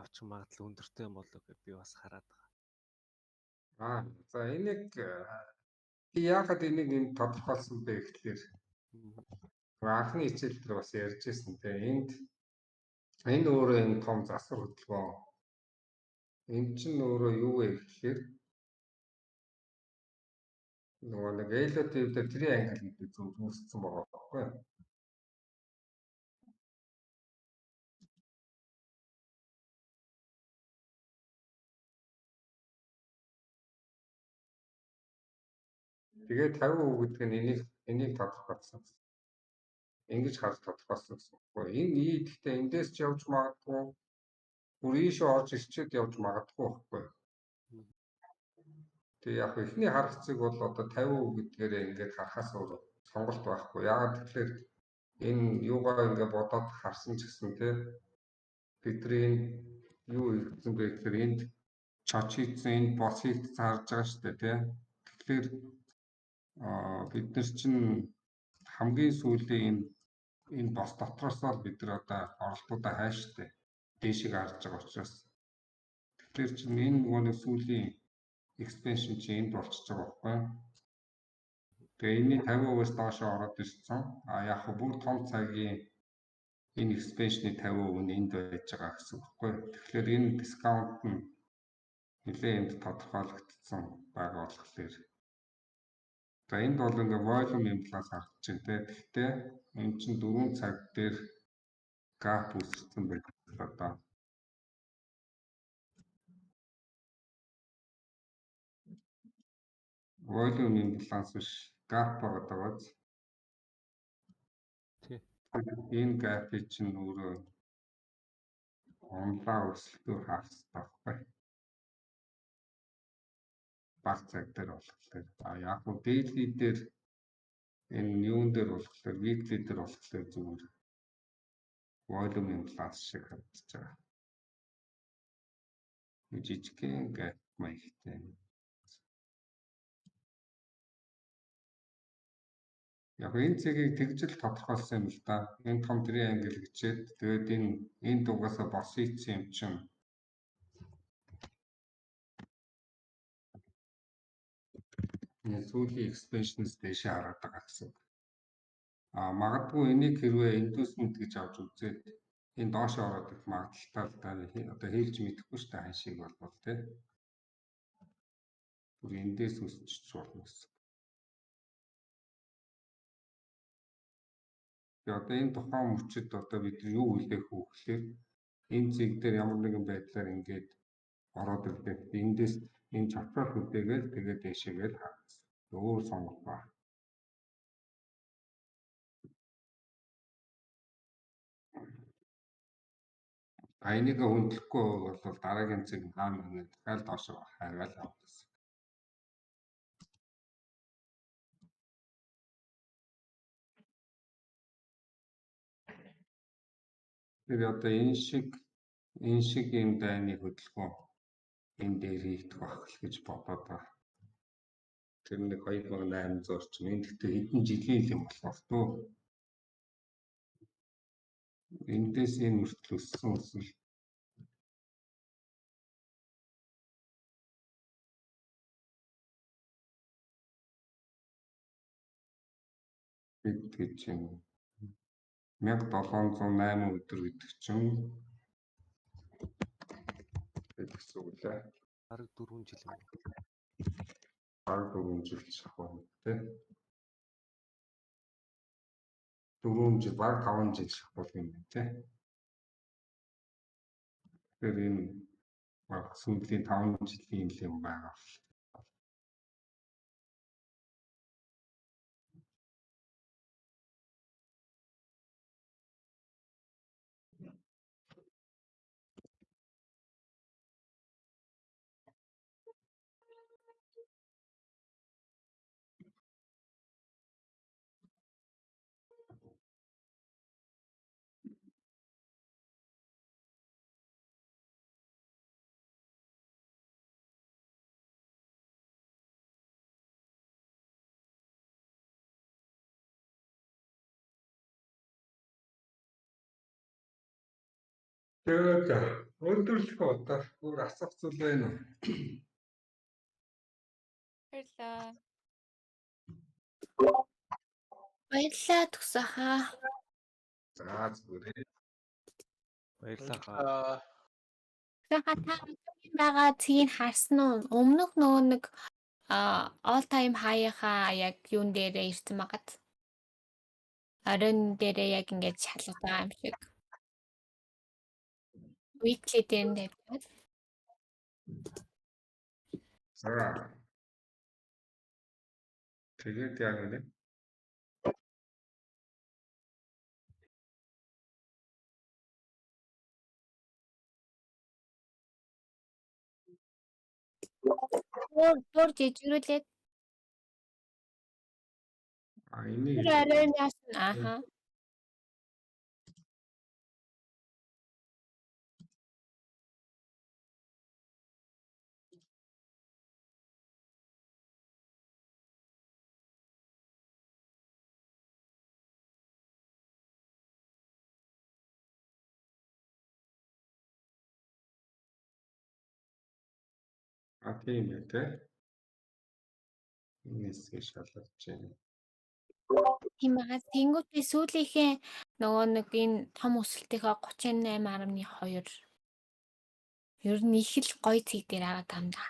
явчих магадлал өндөртэй юм болов гэж би бас хараад байгаа. За энийг би яагаад энийг энэ тодорхойлсон бэ гэхээр анхны хичээл дээр бас ярьж байсан те энэ өөрөө энэ том засвар хөдөлгөөн энэ чинь өөрөө юу вэ гэхээр нөгөө нэг relative дээр triangle гэдэг зүйл үүссэн байгаа байхгүй юу? Тэгээд 50% гэдэг нь энийг тодорхойлсон. Ингэж харж тодорхойлсон гэсэн үг. Энэ гэхдээ эндээс ч явж магадгүй бүр ийшээ орж ирчээд явж магадгүй байхгүй юу? Тэгээ яг эхний харгацыг бол одоо 50% гэдгээр ингээд харахаас өөр сонголт байхгүй. Яагаад тэгэхээр энэ юугаа ингээд бодоод харсан ч гэсэн бидний юу хийсэн бэ гэхээр энд чоч хийсэн энд бос хийсэн харж байгаа шүү дээ тий. Тэгэхээр бид нар чинь хамгийн сүүлийн энэ бос дотроос л бид нар одоо оролтуудаа хайштай дээшийг харж байгаа учраас тэгэхээр чинь энэ нөгөө сүүлийн expansion чинь энд болчихж байгаа байхгүй. Тэгээ энэний 50%-аас доош ороод ирсэн. Яг бүр том цагийн энэ expansion-ы 50% нь энд байж байгаа гэсэн үг байхгүй. Тэгэхээр энэ discount нь нэлээд энд тодорхойлогдсон байгаа болохоор за энд бол ингээ volume импланс харагдаж байна те. Гэхдээ энэ чинь 4 цаг дээр gap үүсгэсэн байх одоо. Volume импланс биш gap байгаа. Тий. Энэ gap-ийг чинь өөрөө онлаа өсөлтөөр хаах хэрэгтэй. Баг цаг дээр болохоор яг нь daily дээр энэ юун дээр болохоор weekly дээр болохоор зүгээр volume импланс шиг харагдаж байгаа. Жижигхэн gap маягтай. Яг энэ цэгийг тэгжэл тодорхойлсон юм л да. Энэ том triangle гэчээд тэгээд энэ дугасаа бос хийсэн юм чинь сүүлийн expansion-с дэше хараад байгаа гэсэн. Магадгүй энийг хэрвээ inducement гэж авч үзээд энэ доош ороод их магадaltaй одоо хэлж мэдэхгүй шүү дээ ханшиг болбол тий. Бүр эндээс үсчих болно гэсэн. Тэгээ одоо энэ тухайн мөчөд одоо бид юу үлдээх вэ гэхээр энэ зэг дээр ямар нэгэн байдлаар ингээд ороод ирлээ. Эндээс энэ чавчаар хүлээгээл тэгээд дэшегээл хагас. Өөр сонголт ба. Энийг хөндлөхгүй бол дараагийн зэг хаана ингээд дахиад доош хайгаал авах. Тэр одоо энэ шиг юм дайны хөдөлгөөн энэ дээр хийх байх л гэж бодоод байна. Тэр нэг 2800 орчим. Энэ гэхдээ хэдэн жилийн юм болох туу. Эндээс энэ мөртл өссөн өсвөл гэж юм. 1708 өдөр гэдэг чинь гэсэн үг лээ. Бараг 4 жил юм. Бараг 4 жил шахав тий. 4 жил бараг 5 жил шахав юм тий. Тэр энэ сүүлийн 5 жилийн юм байгаа. Тэгээд өндөрлөх одоо бүр асах зүйл байна уу? Баярлалаа. Баярлалаа тусахаа. За зүгээр. Баярлалаа. Тусахаа та байгаа цэгийг харсан уу? Өмнөх нөгөө нэг all time high-ха яг юун дээрээ ирсэн багт. Орон дээрээ яг ингэж шалгаж байгаа юм шиг. Weekly дээр нь тавьдаг. За. Тэгээд яг нэг Бүр жижигрүүлээд энийг тэр арай яасан ааха. тийм ээ тий. Энэсгээ шалгаж байна. Тийм байгаа. Тэнгүүтээ сүүлийнхээ нөгөө нэг энэ том өсөлтийнхөө 38.2 ер нь их л гоё цэг дээр агаад юм да.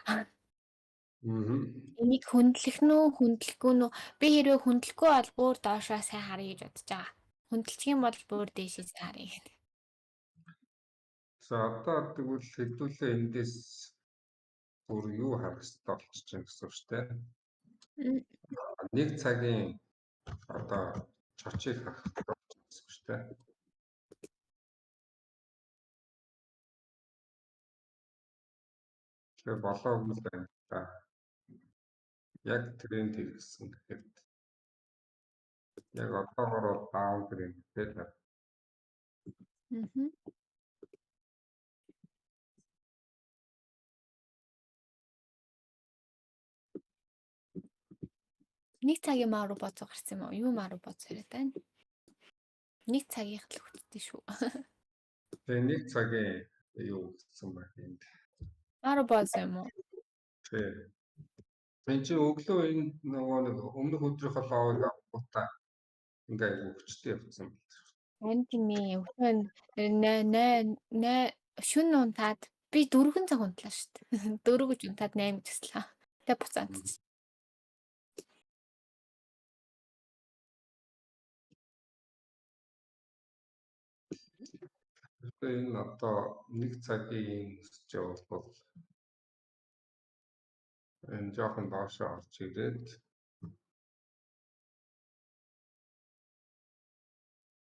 Энийг хөндлөх нь үү, хөндлөхгүй нь үү? Би хэрвээ хөндлөхгүй бол бүр доошоо сайн харъя гэж бодож байгаа. Хөндлөчих юм бол бүр дээшээ сайн харъя гэдэг. За одоо тэгвэл хэдүүлээ эндээс бүр юу харах хэрэгтэй болчих чинь гэсэн үг шүү дээ. Нэг цагийн одоо чочийг харах хэрэгтэй гэсэн үг шүү дээ. Тэгээ болоогүй л байна та. Яг тренд хэрэгсэн гэхэд яг одоогоор бол даун тренд гэдэг. Нэг цагийн маруу боцоо гарсан юм уу? Юу маруу боцоо яриад байна? Нэг цагийнх л хөтдөө шүү. Тэгээ нэг цагийн юу гэсэн байх юм. Маруу боцоо юм уу? Тэг. Энд чи өглөө энэ нөгөө нэг өмнөх өдрийнхөө лоог авахтаа ингээ өвчтэй явсан. Ань тийм ээ. Өглөө шүн унтаад би 4 цаг унтлаа шүү дээ. 4 гэж унтаад 8 гэж өслөө. Тэгээ буцаад. Тэгээ энэ одоо 1 цагийн өсч явбал энэ жоохон доошоо орж ирээд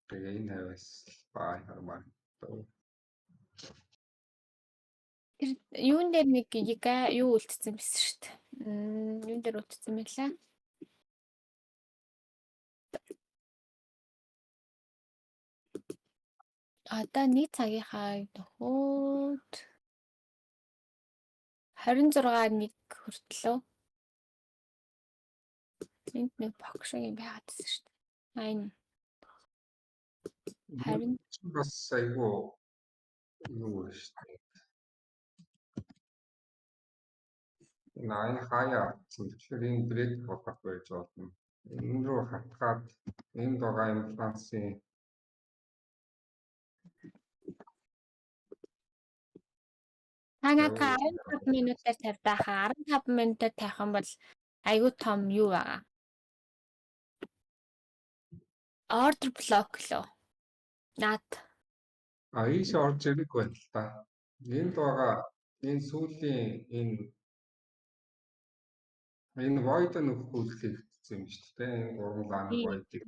тэгээ энэ хавьяас бай хармаар. Тэр юун дээр нэг юу үлдсэн байсан шүү дээ. Юун дээр үлдсэн байлаа? Одоо 1 цагийнхаа нөхөд 26-1 хүртлөө энд нэг бокшиг юм байгаад байсан шүү дээ. Энэ харин бас айгүй юу вэ шүү дээ. Энэ хаяа тэгэхээр энэ брейк болох байж болно. Энэ рүү хатгаад энд байгаа имплантсын танайхаа 15 минутаар тавьдаахаа 15 минутаар тавих юм бол айгүй том юу байгаа. Order block лөө. Наад ийш орж ирэх байна л та. Энд байгаа энэ сүүлийн энэ void нөхөхлийг гэсэн юм шүү дээ. Энэ гурван лааны void-ийг.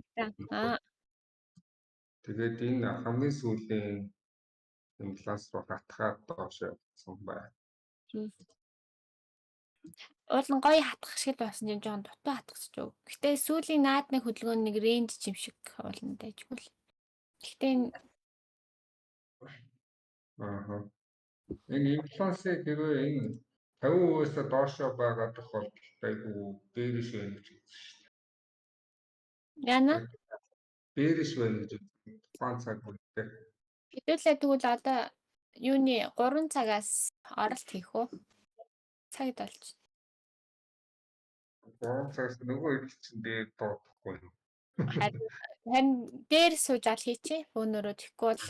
Тэгээд энэ хамгийн сүүлийн имплант руу хатгаад доош явсан байна. Уулын гоё хатгах шиг л болсон юм жоон дутуу хатгасч өг. Гэтэ сүүлийн наадны хөдөлгөөн нэг рейнж юм шиг уулан дайжгүй л. Гэтэ Энэ имплантыг хэрвээ энэ 50%-аас доошоо байгаа тохиолдолд айгүй бэриш байна гэж үзсэн шүү дээ. яна Бэриш байна гэж тухайн цаг үедээ. хэдүүлээ тэгвэл одоо юуны 3 цагаас оролт хийх үү? Цагт болж. 3 цагаас нөгөө их чинь дээр дуудахгүй юм. Харин дээр сууж ал хийчихээ. Өөнөрөө тэггүй бол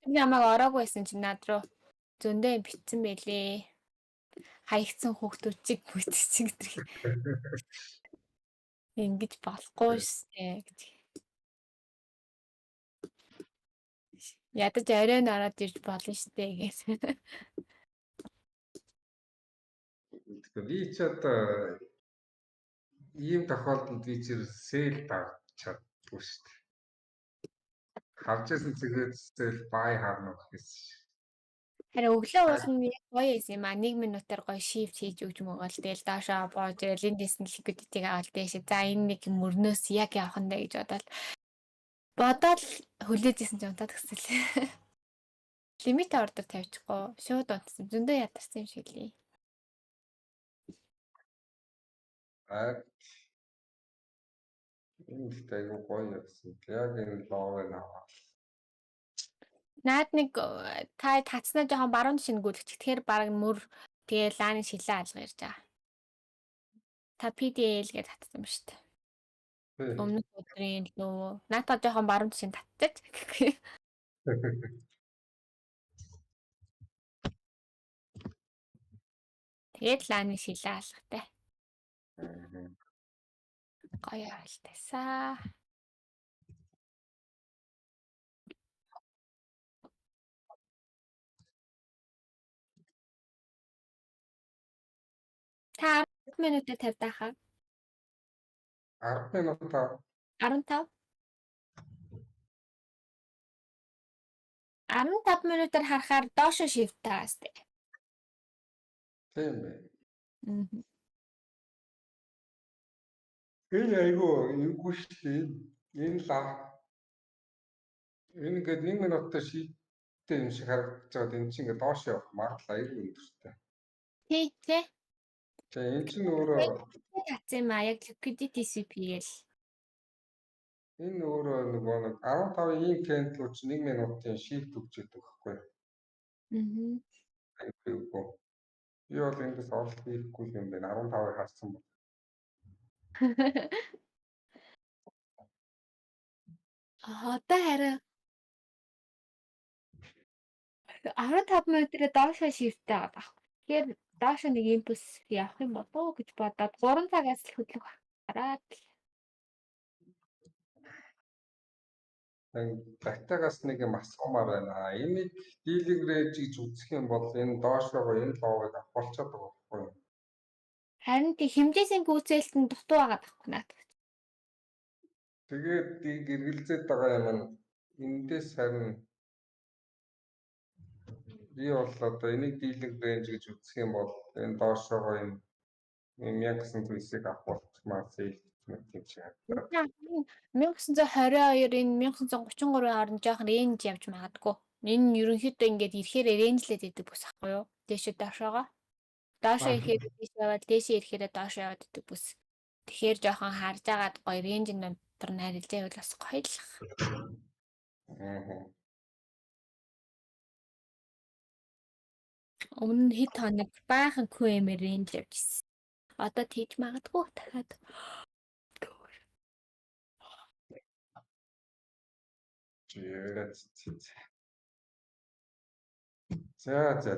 тэр намайг ороогүй байсан чинь над руу зөндөө юм битсэн байлээ. Хаягдсан хүүхдүүчиг бүтчих гэдэг. Ингэж болохгүй шээ гэж. Ядаж оройн ороод ирж болно штэ гэж. Би ч одоо ийм тохиолдолд би ч сэл давж чаддгүй шүү дээ. Харж ирсэн зэрэг сэл бай харна гэсэн. Харин өглөө уулын гоё юм юм а 1 минутаар гоё shift хийж өгч мөгөөл тэгэл доошоо боож линдээс нь liquidity-г аваад дэше. За энэ нэг мөрнөөс яг явах нь дэ гэж бодоод хүлээжсэн ч унтаад гисэн. Лимит ордер тавьчихгүй шууд унтсан. Зөндөө ядарсан юм шиг лээ. Энэ ихтэй айгүй гоё явсан. Яг энэ ловыг аваад. Наад нэг та татснаа жоохон баруун тишин гүйлгэж. Тэгэхээр баг мөр тэгээ лааны шилээ алга ирж байгаа. Та PDL гэж татсан юм шүү дээ. Өмнөх өдрийн лөө. Наата жоохон баруун тишин татчих. Тэгээд лааны шилээ алгатай. Гоё ойлтайсаа. Та 10 минутаар тавьдаахаа. 10 минутаа 15 15 минутаар харахаар доошо shift таас тэ. тийм ээ. Мм. Энэ айгүй эвгүй шүү дээ. Энэ лав. Энэ ингээд 1 минутаар шийдтэй юм шиг харагдаж байгаа. Энэ чинь ингээд доош явах магадлал айгүй өндөртэй. Тий. Тэгээ энэ чинь өөрөө татсан юм а яг liquidity CP гэл. энэ өөрөө нөгөө нэг 15 ийм кэндлүү чи 1 минутын shift өгч яддаг байхгүй. Айгүй. Би бол эндээс оролт хийхгүй юм байна. 15-ыг харсан бол. Одоо хараа 15 минутаар доошо shift-тэй байгаа баг. Тэгэхээр доошо нэг импульс явах юм болов гэж бодоод 3 цагаас л хөдлөх хараад Датагаас нэг юм асуумаар байна. Энийг dealing range гэж үзэх юм бол энэ доошоогоо энэ лоогыг авахчаад байгаа байхгүй юу? Харин тий хэмжээсийн гүйцээлт нь дутуу байгаа байхгүй надад. Тэгээд тийг эргэлзээд байгаа юм нь эндээс харин би бол одоо энийг dealing range гэж үзэх юм бол энэ доошоогоо энэ 1909-ыг авах болчмаар сейл юм шиг байна. 1922-ын 1933-ын хооронд жоохон рейнж явж магадгүй. Энэ ерөнхийдөө ингээд ирэхээр рейнжлээд идэг бүс ахгүй юу? Дээшээ доошоогоо. Доошоо ирэхээр дээш яваад дээшээ ирэхээр доошоо яваад идэг бүс. Тэгэхээр жоохон харж агаад гоё рейнжийн дотор нь харилцаа явал бас гоё л. Өмнө нь хэд хоног баахан QM рейнж явж ирсэн. Одоо тийж магадгүй дахиад. За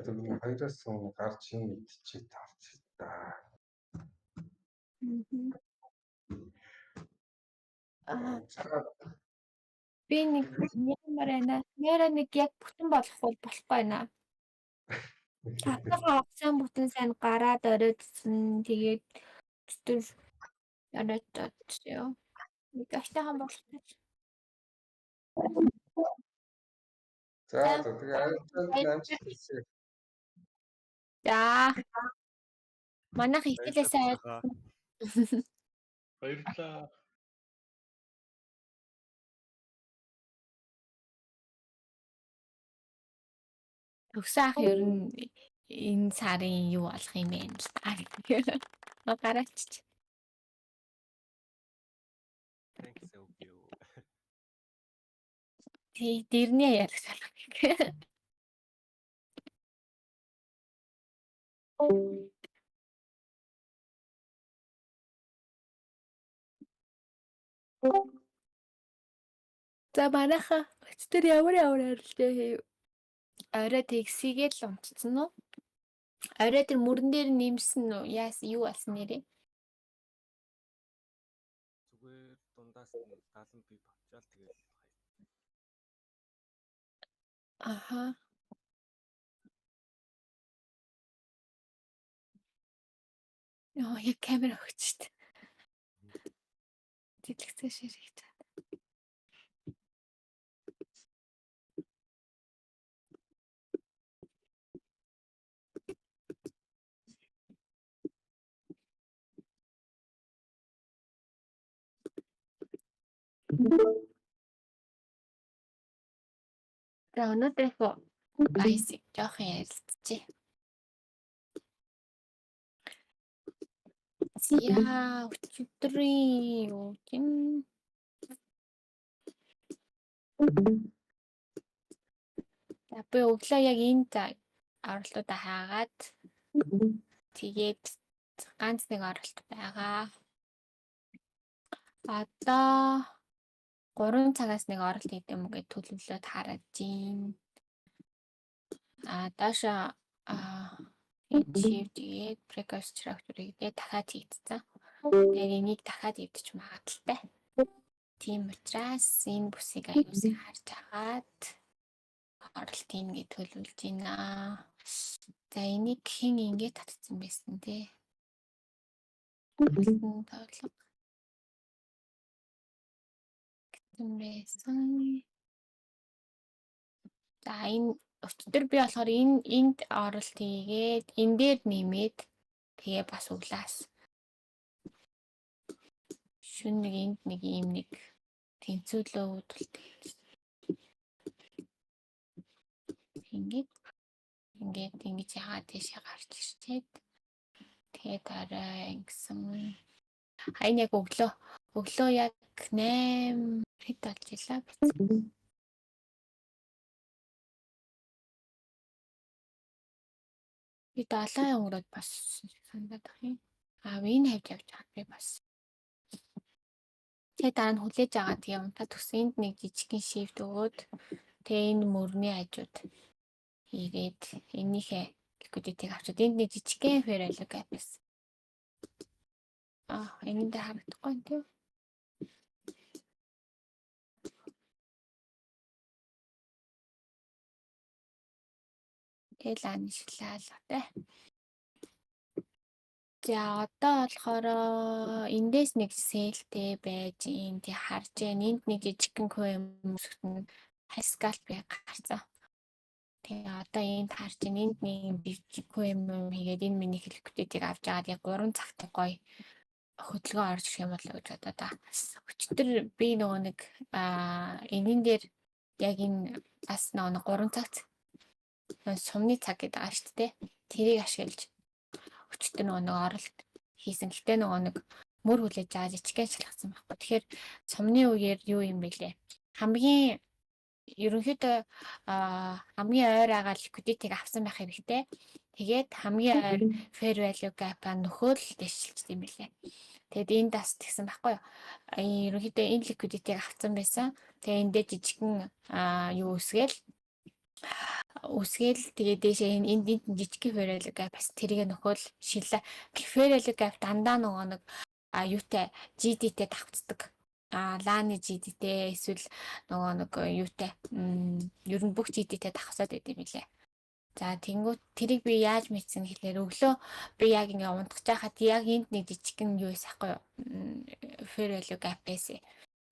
тэгвэл хоёроос өмнө гарч ийн мэдчихээ таарч та. Би нэг ямар байна? Нэрэ нэг яг бүтэн болохгүй байна. Татгаа авсан бүтэн сайн гараад оройдсон. Тэгээд зүтэр оройдсон. Нэг аштайхан болохгүй. За тэгээ амжилт. За. Манайх ихлээсээ Баярлалаа. Төгсөөх ер нь энэ сарын юу болох юм бэ л та. Гараач. Thanks so you. Тий, дэрний ярих шалгах. За манайха өчтөр ямар арилжаа хийв. Орой тэгсийгээд л унтцсан уу? Орой тэр мөрөн дээр нэмсэн үү? Яасан юу болсон нэрээ? Зүгээр дундаас нь 70 би бавчаал тэгэл. Аха. Яа, яг камера өгчтэй. Тэглэгцээ ширхэж. За өнөөдөр айсик жоохон ярилцчихъя. Яа, өчигдрийн юу гин. Би өглөө яг энд оролтуудаа хаагаад тэгээд ганц нэг оролт байгаа. Одоо 3 цагаас нэг оролт хийх юм гээд төлөвлөлөд хараад чинь. Даашаа тэгээд прекаус structure-ыг дахиад хийгдсэн. Тэгээд энийг дахиад хийвдэж магадaltaй. Тийм учраас энэ бүсийг аюулгүй харж агаад оролт хийгээд төлөвлөж байна. За энийг хэн ингэж татсан байсан те. За энэ өчтөр би болохоор энд оролт хийгээд энэ дээр нэмээд тэгээ бас өглөөс шүн нэг энд нэг ийм нэг тэнцүүлээ үүдэлт ингэж яагаад тийшээ гарч ирчээд тэгээд арай ингэсэн хайн яг өглөө яг 8 хэд болж илаа гэсэн. Би 7 өнгөрөөд бас сандаад ах юм. Энэ хавьд явж байгаа би бас. Тэгээд дараа нь хүлээж байгаа тэгээ унтаад төсөнд энд нэг жижигхэн шифт өгөөд тэгээ энэ мөрний хажууд хийгээд энийхээ ликвидитийг авчаад энд нэг жижигхэн ферэлэг байсан. Энэ дээр харагдахгүй юм тийм. Тэгэл аншлаалгатай. За одоо болохоор эндээс нэг сэлтэй байж ин тий харж байна. Энд нэг жижигхэн юм өсгөн хайскалт би гарцсан. Тэгээ одоо энд харж байна. Энд нэг жижигхэн юм хийгээд энэ миний хэлэхүүдийг авч агаад яг 3 цагт гоё хөдөлгөөн орж ирэх юм болоо гэж бодоо та. Өчтөр би нөгөө нэг энэн дээр яг энэ бас нөгөө 3 цагт сумны цаг гэдэг байгаа шүү дээ. Тэрийг ашиглаж өчтөр нөгөө оролт хийсэн. Гэтэ нөгөө нэг мөр хүлээж байгаа жижигхэн шалгасан байхгүй. Тэгэхээр сумны үеэр юу юм бэлээ? Хамгийн ерөнхийдөө хамгийн ойр агаал ликвидитийг авсан байх хэрэгтэй. Тэгээд хамгийн ойр fair value gap-а нөхөөл дэвшилж юм бэлээ. Тэгэд энд бас тэгсэн байхгүй юу? Ерөнхийдөө энэ ликвидитийг авсан байсан. Тэгээ эндээ жижигхэн юу үсгээл тэгээ дээшээ энд жижигхэн fair value gap бас тэрийг нөхөөл шилээ. Fair value gap дандаа нөгөө нэг юутай GD-тэй давцдаг. Лааны GD-тэй эсвэл нөгөө нэг юутай ер нь бүх GD-тэй давцаад байд юм билээ. За тэнгуут тэрийг би яаж мэдсэн гэхээр өглөө би яг ингээ унтгаж байхад яг энд нэг жижигхэн юу эсэхгүй юу? Fair value gap байсан.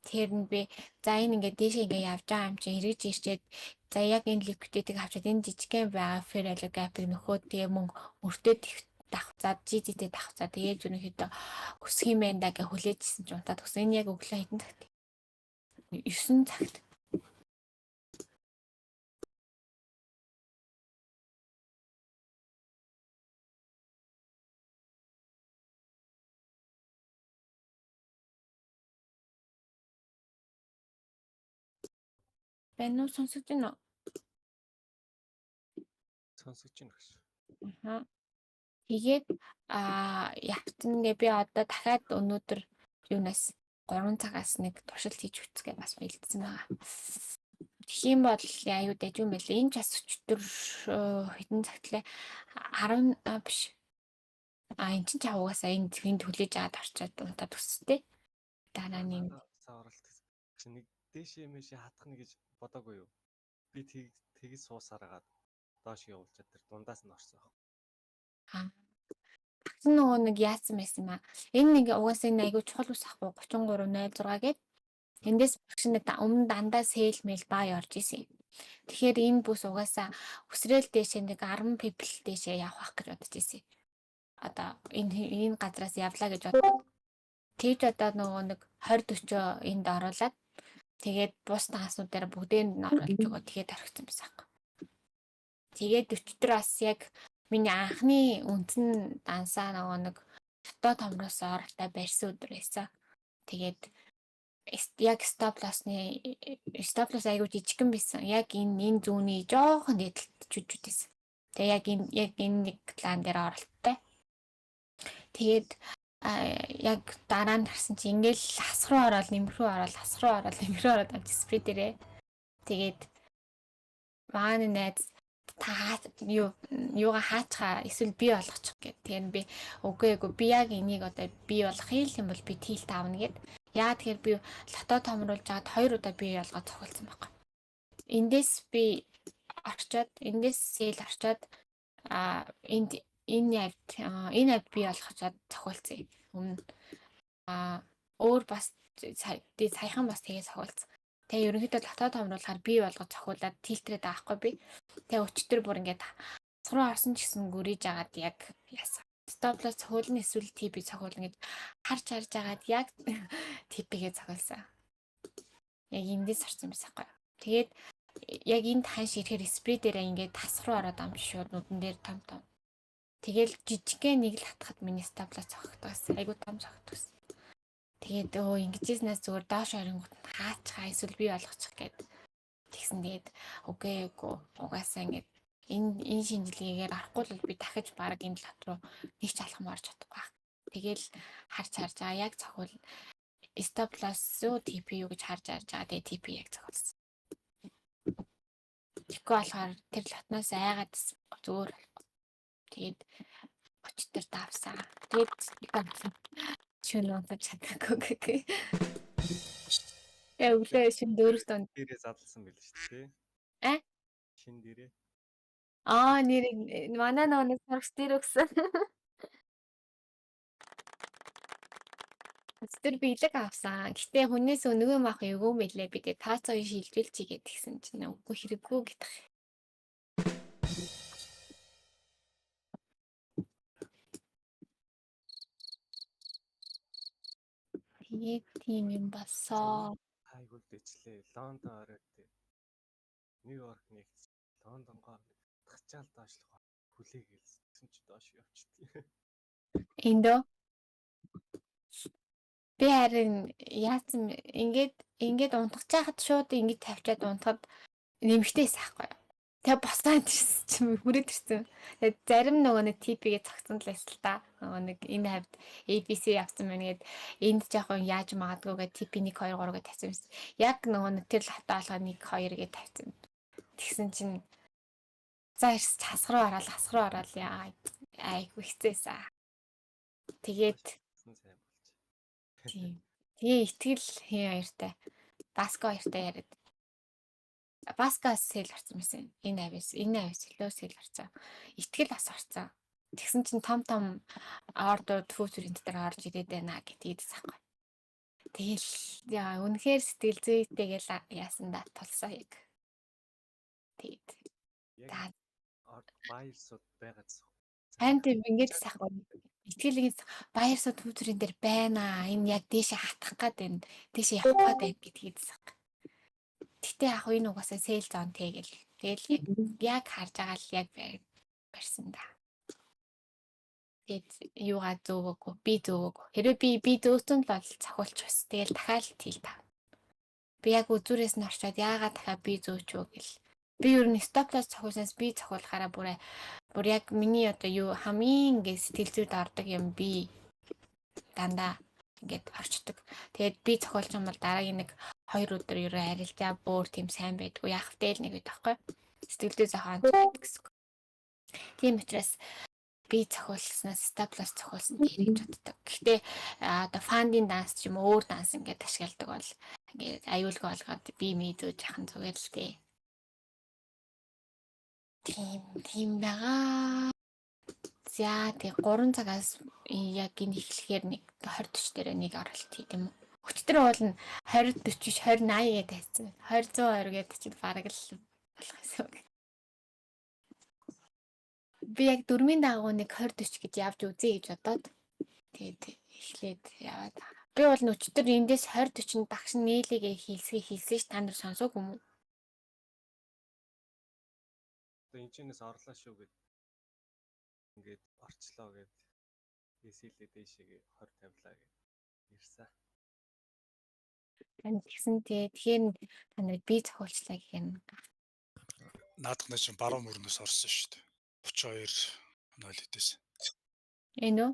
Тэр нь би за энэ ингээ дээшээ ингээ явж байгаа юм чинь эргэж ирчээд за яг энэ ликвидитийг авчаад энэ жижигхэн байгаа fair value gap-ыг нөхөөд тэгээ мөн өртөө давхцаад GD-тэй давхцаад тэгээд ерөнхийдөө өсөх юм байна да гэж хүлээжсэн ч унтаад өсөх. Энэ яг өглөө хэдэн цагт? 9 цагт. Бэнүү сонсож байна уу? Сонсож байна гэж. Тэгээд явтангээ би одоо дахиад өнөөдөр юунаас 3 цагаас нэг туршилт хийж үцгээ бас бэлдсэн байгаа. Тэгэх юм бол аюу дэж юм байлээ. Энэ час өчтөр хэдэн цагтлаа 10 биш. Энэ чинь чавгасаа энэ хүлээж аваад орчоод унтаад өсстэй. Дараа нь Савралт нэг дээшээ мэшээ хатхна гэж бодоогүй юу? Би тэгж суусараад доош явуулчаад тэр дундаас нь орсон. Тэгсэн нөгөө нэг яатсан байсан юм аа. Энэ нэг угаасаа энэ айгуу чухал ус ахгүй 3306 гээд эндээс багш нь өмнө дандаа сейл мэйл баа орж исэн. Тэгэхээр энэ бүс угаасаа өсрэл дэшээ нэг 10 people дэшээ явах гэж бодож исэн. Одоо энэ газраас явлаа гэж боддог. Тэгж одоо нөгөө нэг 20 40 энд оруулаад тэгээд бус тагаснуудаар бүгдээнд нь оруулж өгөө тэгээд орхисон байсан юм. Тэгээд өчтөр бас яг миний анхны үндсэн дансаа нөгөө нэг фото томроос оролтой барьсан өдөр байсан. Тэгээд яг stop loss айгуу жижигхэн байсан. Яг энэ зүүнний жоохон дээдлэлт чүжүүдээс. Тэгээд яг энэ нэг план дээр оролттой. Тэгээд яг дараа нь харсан чи ингээл хас руу ороод нэмрүү ороод хас руу ороод нэмрүү ороод спрей дээрээ. Тэгээд маань найз та юугаа хаачгаа эсвэл би болгочих гэд. Тэгэхээр би үгүй би яг энийг одоо би болгох юм бол би тийл таавна гэд. Яа тэгэхээр би лото томруулж жаад 2 удаа би болгоод цохолсон байхгүй. Эндээс би орчоод эндээс сэл орчоод энэ авд би болгочоод цохолцсон. Өмнө өөр бас саяхан бас тэгээ цохолцсон. Тэгээ ерөнхийдөө лото томруулахаар би болгож цохиулаад тилтрээд байгаа байхгүй би. Тэгээ өчтөр бүр ингээд цохруу орсон ч гэсэн гүрийж агаад яг яасан. Stop loss цохиулна эсвэл TP цохиулна гэж харж агаад яг TP-гээ цохиулсан. Яг эндээс орсон байсан байхгүй. Тэгээд яг энд ханш ирэхээр спрей дээр ингээд тас руу ороод ам шууд нүдэн дээр том. Тэгэл жижигхэн нэг л хатахад миний stop loss цохигдсон. Айгуу том цохигдсон. Тэгээд ингэжснээс зүгээр доош оронгууд хаачгаа эсвэл би болгочих гээд тэгсэн. Тэгээд үгүй угаасаа ингээд энэ шинжилгээгээр арахгүй л би дахиж баг энэ лот руу нэг ч алхам орж чадахгүй. Тэгэл харж байгаа яг цохол stop loss уу TP юу гэж харж байгаа. Тэгээд TP яг цохолсон. Тэгэхгүй болохоор тэр лотноос айгаад зүгээр. Тэгээд өчтөр давсан. Тэгээд шүн унтаж чадаагүй гэх. Өглөө шин 4 тонн дээрээ задлсан байл шүү дээ. А? Шин дээрээ. Нэрийг манай нэг сурагч дээр өгсөн. Тэр бэлэг авсан. Гэтэ хүнээс өнгөө мах эвгүй мэлээ би тэгээ таацаа шилжүүлж игээд гисэн чинь үгүй хэрэггүй гэдэг. Тэгээд тийм юм басаа. Айгуул дэжлээ. Лондон ороод Нью-Йорк нэгт Лондонгоо тагчаал доошлох хүлээгээл чи доош явчихтыг. Эндөө би харин яасан ингээд унтах чахад шууд ингээд тавьчаад унтахад нэмэгтэйс аахгүй. Тэг босоод ирсэн чинь хүрээд ирсэн. Тэг зарим нөгөө нэг типигээ цогцсон л байсан л та. Нөгөө нэг энэ хавьд ABC явсан байна гээд энд жоохон яаж магадгүй гээд типи 1 2 3 гээд тавьсан байсан. Яг нөгөө нэг тэр лото алгаа 1 2 гээд тавьсан. Тэгсэн чинь за ирс хасруу ороод яа айгүй хэцээсэн. Тэгээд тийм. Тэгээ итгэл хоёртай. Баско хоёртай яриад. Баскаас сэл орсон юмсэн. Энэ авис илүү сэл орсон. Итгэл бас орсон. Тэгсэн чинь том ордууд фүүчрийн дотор орж ирээд байна гэдгийг санахгүй. Тэгэл яа үнэхээр сэтгэл зүйтэйгээл яасан да тулсаа яг. Тэгээд баярсууд байгаа зү. Харин тийм ингэж санахгүй. Итгэлээс баярсууд фүүчрийн дээр байна. Энэ яг дээшээ хатах гээд байна. Дээшээ явах гээд байна гэдгийг санахгүй. Гэтэ яг энэ угаасаа сэл зон тэгэл яг харж байгаа л яг барьсан да. Тэгээд юугаа зөөгөө би зөөгөө. Хэрэв би зөөсөн л бол цохиулч бас. Тэгэл дахиад тийл тав. Би яг үзүүрээс нь орчоод яагаад дахиад би зөөч вэ гэл. Би ер нь стоплос цохиулснаас би цохиулахаараа бүр яг миний одоо юу хамгийн ингэ сэтгэл зүйд ордог юм би дандаа ингээд орчдөг. Тэгээд би цохиулж юм бол дараагийн нэг 2 өдөр ерөө арилжаа бүр тийм сайн байдгүй яах вэ нэг үед байхгүй. Сэтгэлдээ зохион гэсэн. Тийм учраас би цохиулснаас стаплас цохиулсан гэж боддог. Гэхдээ одоо фандын данс ч юм өөр данс ингээд ашигладаг бол ингээд аюулгүй болгоод би мэдээж яхан зүгээр л дээ. Тийм байгаа. За тэг 3 цагаас яг энэ эхлэхээр нэг 20 40 дээр нэг оролт хийм үү. Өчтөр бол 20 40 20 80 гээд тавьсан. 20 120 гээд чинь бараг л болох юм. Би яг 4-ийн дагуу нэг 20 40 гэж явж үзье гэж бодоод тэгээд эхлээд яваад. Би бол өчтөр эндээс 20 40 багш нээлигээ хийлсэн ш та нар сонсоогүй юм уу? Энэ чинээс орлоо шүү гэд ингээд орчлоо гэд эсэлээ дэшегээ 20 тавилаа гэд ирсэн. Тэгсэн тэгэхээр та нарыг би зохиулчлаа гэх юм. Наадах чинь баруун мөрнөөс орсон шүү дээ. 32 0 хэдээс. Энэ үү?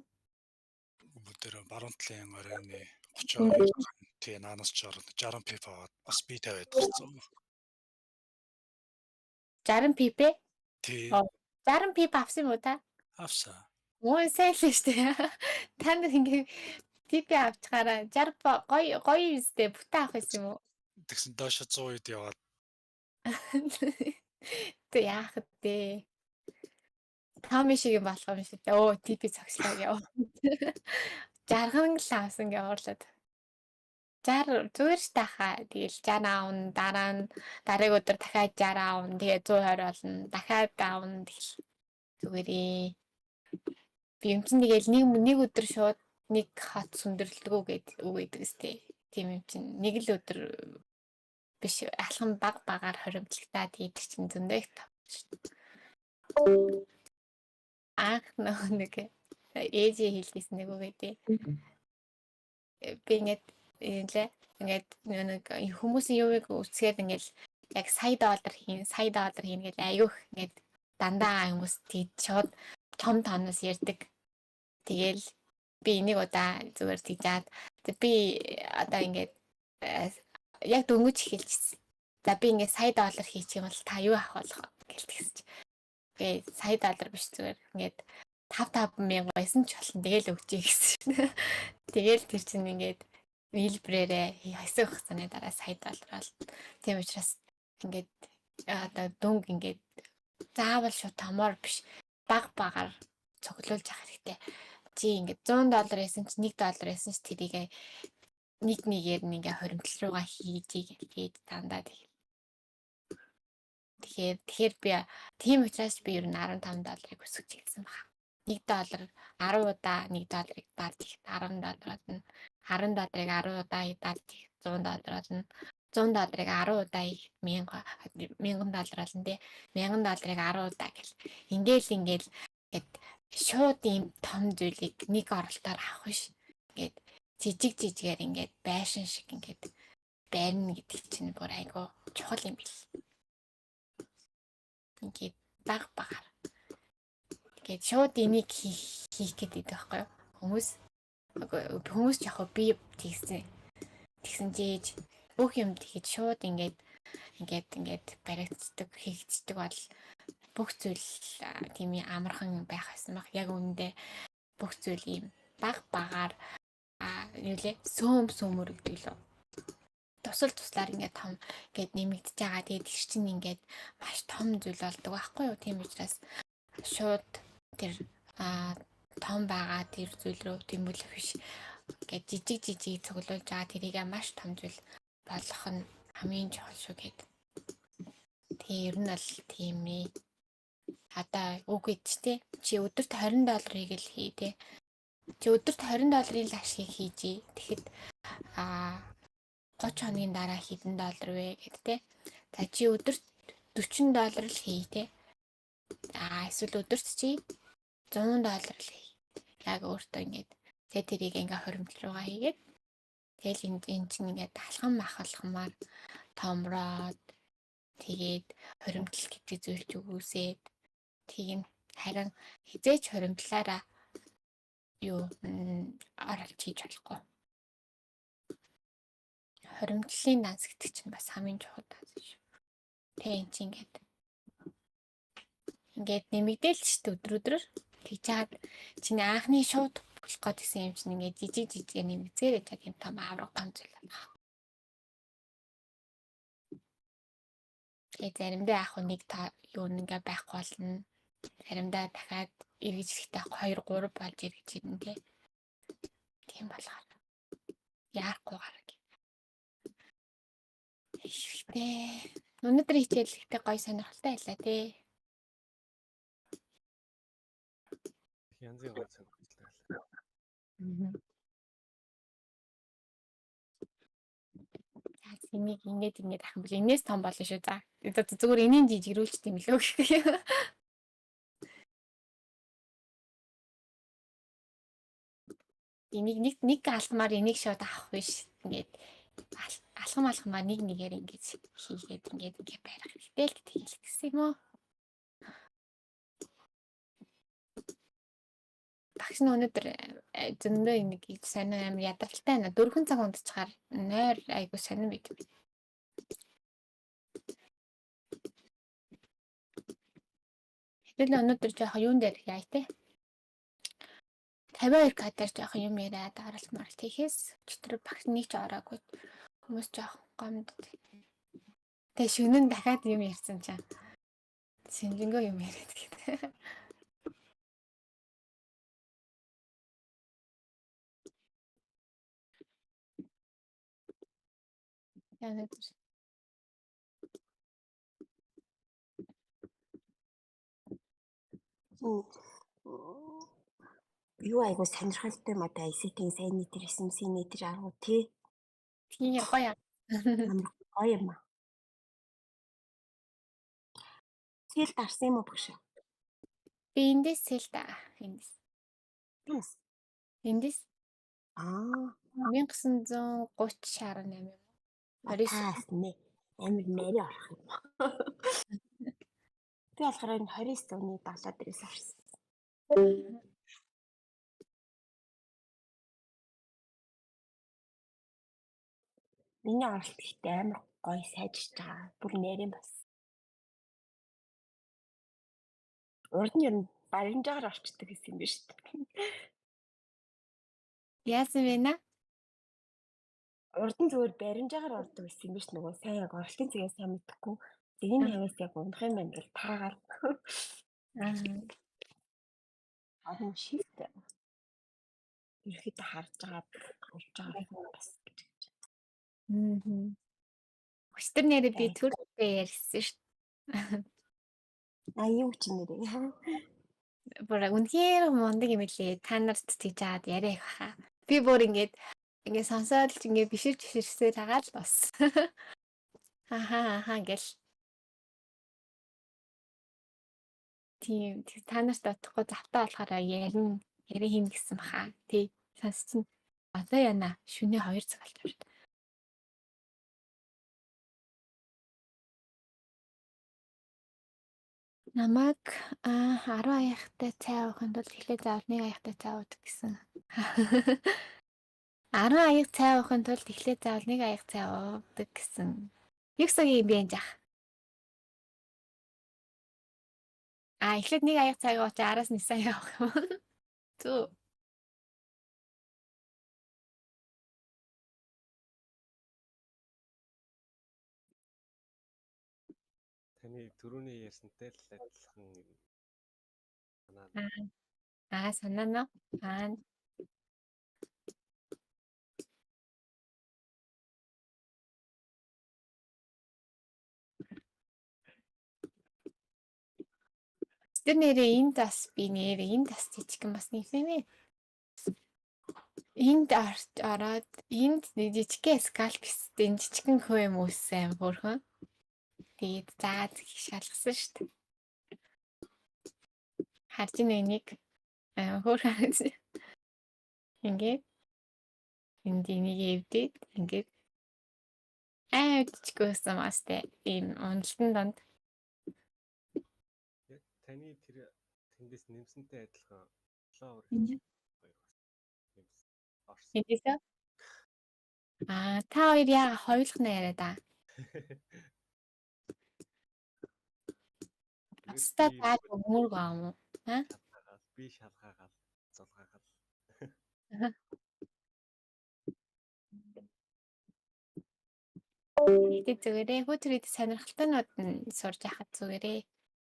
Бүгдээр баруун талын оройны 32 тий наанаас ч орно 60 пип аваад бас би 50-аад гарсан. 60 пип ээ? Тий. 60 пип авсан юм уу та? Авсан. Ой сайн л шүү дээ. Та нар ингэ пип авчихаараа 60 гоё юмстэй бүтэн авах юм уу? Тэгсэн доош 100 үед яваад. Тэ яах вэ? Тами шиг юм болох юм шиг. Өө типи цогцлоо яв. Жарган л авсан гэ уурлаад. 60 зүгээр ш тахаа. Тэгэл 60 аавн дараагийн өдөр дахиад 60 аавн. Тэгээ 120 болно. Дахиад аавн тэгэл зүгээрээ. Би юм чинь тэгэл нэг өдөр шууд нэг хат сүндэрлэгөө гээд үг гэдэг сте. Тийм юм чинь нэг л өдөр биш алхам багаар хоримтлагтаа тэгээд чинь зөндөө их тавч. Ах нэг ээжээ хэлсэн нэг үг гэдэг. Би ингээд нэг хүмүүсийн юуг үсгээд ингээд яг $100 хийн гэж аюух ингээд дандаа хүмүүс тийд шууд том тоноос ярьдаг. Тэгэл би энийг удаа зүгээр тийжаад би одоо ингээд яг дөнгөж хэлчихсэн. За би ингээд $100 хийчих юм бол та юу авах болох гэлтгсэн чи. Гээ $100 биш зүгээр ингээд 5,000 байсан ч болно. Тэгэл өгчээ гэсэн. Тэгэл тэр чинь ингээд вилбрээрээ хэсэг хугацааны дараа $100 бол. Тийм учраас ингээд одоо дөнгө ингээд заавал шууд томоор биш баг багаар цуглуулж авах хэрэгтэй. Чи ингээд $100 байсан чи $1 байсан чи тэрийг нэгээр ингээ хоримтлал руугаа хийж дандаа тэгэхээр би тийм учраас би ер нь $15-ыг өсгөж хэлсэн баг. $1 10 удаа $1-ыг даад их $10-аад нь $10-ыг 10 удаа даад их $100-аад нь $100-ыг 10 удаа их $1000 болно те. $1000-ыг 10 удаа гэл. Ингээл гэд шууд ийм том зүйлийг нэг оролтоор авах биш. Ингээд жижигээр ингээд байшин шиг ингээд барина гэдэг чинь бүр айгу чухал юм бил. Ингээд баг багаар. Тэгээд шууд энийг хийх гэдэг байхгүй юу? Хүмүүс яг би тэгсэн чийж бүх юм тэгэхэд шууд ингээд баригддаг хийгддэг бол бүх зүйл тийм амархан байх байсан баг. Яг үүндээ бүх зүйл ийм баг багаар сөмөр гэдэг лөө. Туслаар ингээд том ингээд нэмэгдэж байгаа. Тэгээд их чинь ингээд маш том зүйл болдог байхгүй юу? Тийм учраас шууд тэр том байгаа тэр зүйл рүү тэмүүлэх биш. Ингээд жижиг цуглуулж байгаа тэрийг маш том зүйл болгох нь хамгийн чухал шүү гэд. Тэгээ ер нь бол тийм ээ. Одоо үгүй ч чи өдөрт $20-ыг л хий те. Чи өдөрт $20-ын ашиг хийжээ. Тэгэхэд 30 хоногийн дараа хэдэн доллар вэ гэд те. За чи өдөрт $40 л хий те. Эсвэл өдөрт чи $100 л хий. Яг өөртөө ингээд тэрийг ингээ хоримтлал руугаа хийгээд тэгэл энэ чинь ингээд алхамаар томроод тэгээд хоримтлал гэдэг зүйлч үгүйсээд тийм харин хизээч хоримтлаараа оролж хийж болохгүй. Хоримтлалын данс гэдэг чинь бас хамгийн чухал данс шүү. Тэ энэ чинь ингээд нэмэгдээл ч өдрөөр тийчаад чиний анхны шууд болох гээд гэсэн юм чинь ингээд жижиг нэмэгцээрээ та тийм том авраг том зүйл байна. Тэгээд заримдаа яг нэг та юу ингээ байхгүй болно. Заримдаа дахиад эргэж ирэхдээ 2 3 болж эргэж ирнэ те. Тийм болохоор яахгүйгээр Ихтэй. Өнөөдөр хичээл ихтэй гоё сонирхолтой байлаа тий. Янзын гоё сонирхолтой байлаа. Энийг ингээд ахын бил энэс том болно шүү за. Зүгээр энийн жижигрүүлж тийм лөө гэх юм. Энийг нэг алхмаар энийг шууд авах биш. Ингээд алхамаар нэгээр ингэж хийгээд ингээд барих хэрэгтэй л гэдэг хэлсэн юм уу? Багш нь өнөөдөр зөндөө нэг сонир амар ядаралтай байна. 4 цаг унтчихаар нойр айгу сонир байд. Тэгэл өнөөдөр жоохон юун дээр яа те. 52 кадр жоохон юм яриад оролцмаар тийхээс өчтөр багш нэг ч ороогүй. Хүмүүс жоохон гомд. Тэгээ шөнөн дахиад юм ярьсан чам. Сэнжингөө юм яриад гэдэг. Яагаад юу айгу сонирхолтой мата ICT-ийн сайн нийтэр SMC нийтэр аргуу тий. Тийм гоё. Амар гоё юм аа. Сэл дарсан юм уу багш? Би эндээс сэл та. Эндээс. 1930.68 юм. 29 нэ. Амар мэри орох юм. Би болохоор энэ 29 оны 7 дээрээс орсон. Миний оролт ихтэй амар гоё сайжирч байгаа. Бүр нэрэн бас. Урд нь ер нь баримжаагаар орчдөг гэсэн юм биш үү? Яасан бэ нэ? Урд нь зүгээр баримжаагаар ордог гэсэн юм биш нөгөө сайн яг оролтын цэгээс сайн мэдхгүй. зэгийн аваас яг унах юм байна гэж таагаад одоо шийдэ. Ерөөхдөө харж байгаа болж байгаа бас гэж. Өстөр нэрээ би төрөлтэй ярьсан шүү А юу ч нэрээ. бүр үнэхээр мундаг юм лээ. Та нарт тийж аваад яриах хаа. Би бүр ингээд сонсоод ч ингээд биширсээр хагаад л бас. Ахаа гэл. Тийм та нарт утахгүй завтаа болохоор ярина хийн гэсэн баха. Тий сонссон. Одоо яана шөнийн 2 цаг болж байна. Намайг 10 аяхтай цай уухын тулд эхлээд заавал 1 аяхтай цай уудаг гэсэн. 10 аяг цай уухын тулд эхлээд заавал 1 аяг цай уудаг гэсэн. Юу гэсэн юм бэ энэ жах? Эхлээд 1 аяг цайг ууч араас нь 9 аяг авах юм. Зү. Таны түрүүний ярьсантай л адилхан юм. Санаа нь. Тэр нэрээ энд бас би нэрээ энд бас жижигхан бас нэмсэн. Энд ороод энд жижигхэн скальпстэй энэ жижигхэн хөө юм үүссэн бүрхэн. Тэгээд заад шалгасан шүү дээ. Харж нэг хөөр харж. Ингээд энд энийг эвдээд ингээд жижигхэн мастай ийм уналтан донд. Таны тэр тэндээс нэмсэнтэй адилхан флаур хийж Эндээсээ та хоёр яа хоёулах нь яриа да. Аста тааж өмөрг аам уу? Би шалгаагаал зулгаагаал. Тэг зүгээрээ хүүтрээд сонирхолтойнууд нь сурж яхад зүгээрээ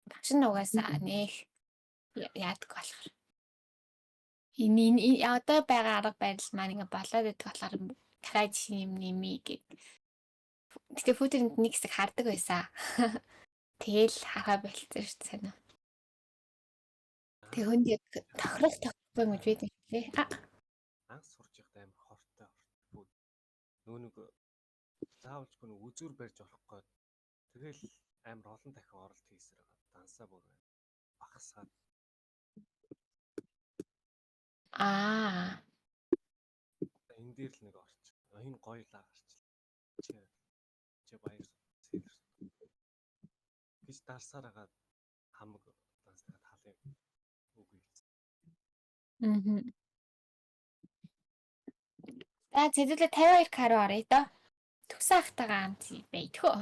багш нь угаасаа нэх яадаг болохоор. Энэ одоо байгаа арга барил маань ингээ болоод идэх болохоор дахиад юм нэмий гэд. Гэтэ хүүтэнд нэг хэсэг хардаг байсан. Тэгэл хараа болчихсон шүү дээ санаа. Тэг хүнд яг тохирох юм гэж байдаг лээ. Анх сурж явахдаа амар хортой بود. Нэг заавалж бүр үзүр барьж болохгүй. Тэгэл амар олон дахин оролт хийсээр байгаа. Дансаа бүр багасгаад. Энэ дээр л нэг орч. Энэ гоёлаа гарчлаа. Чи баяр сэлэр. Гэж дарсаар хагаад хамаг дансаад халын үгүй. За зэдүүлээ 52 кару орё доо. Төгсөн ахтайгаа амт байтгөө.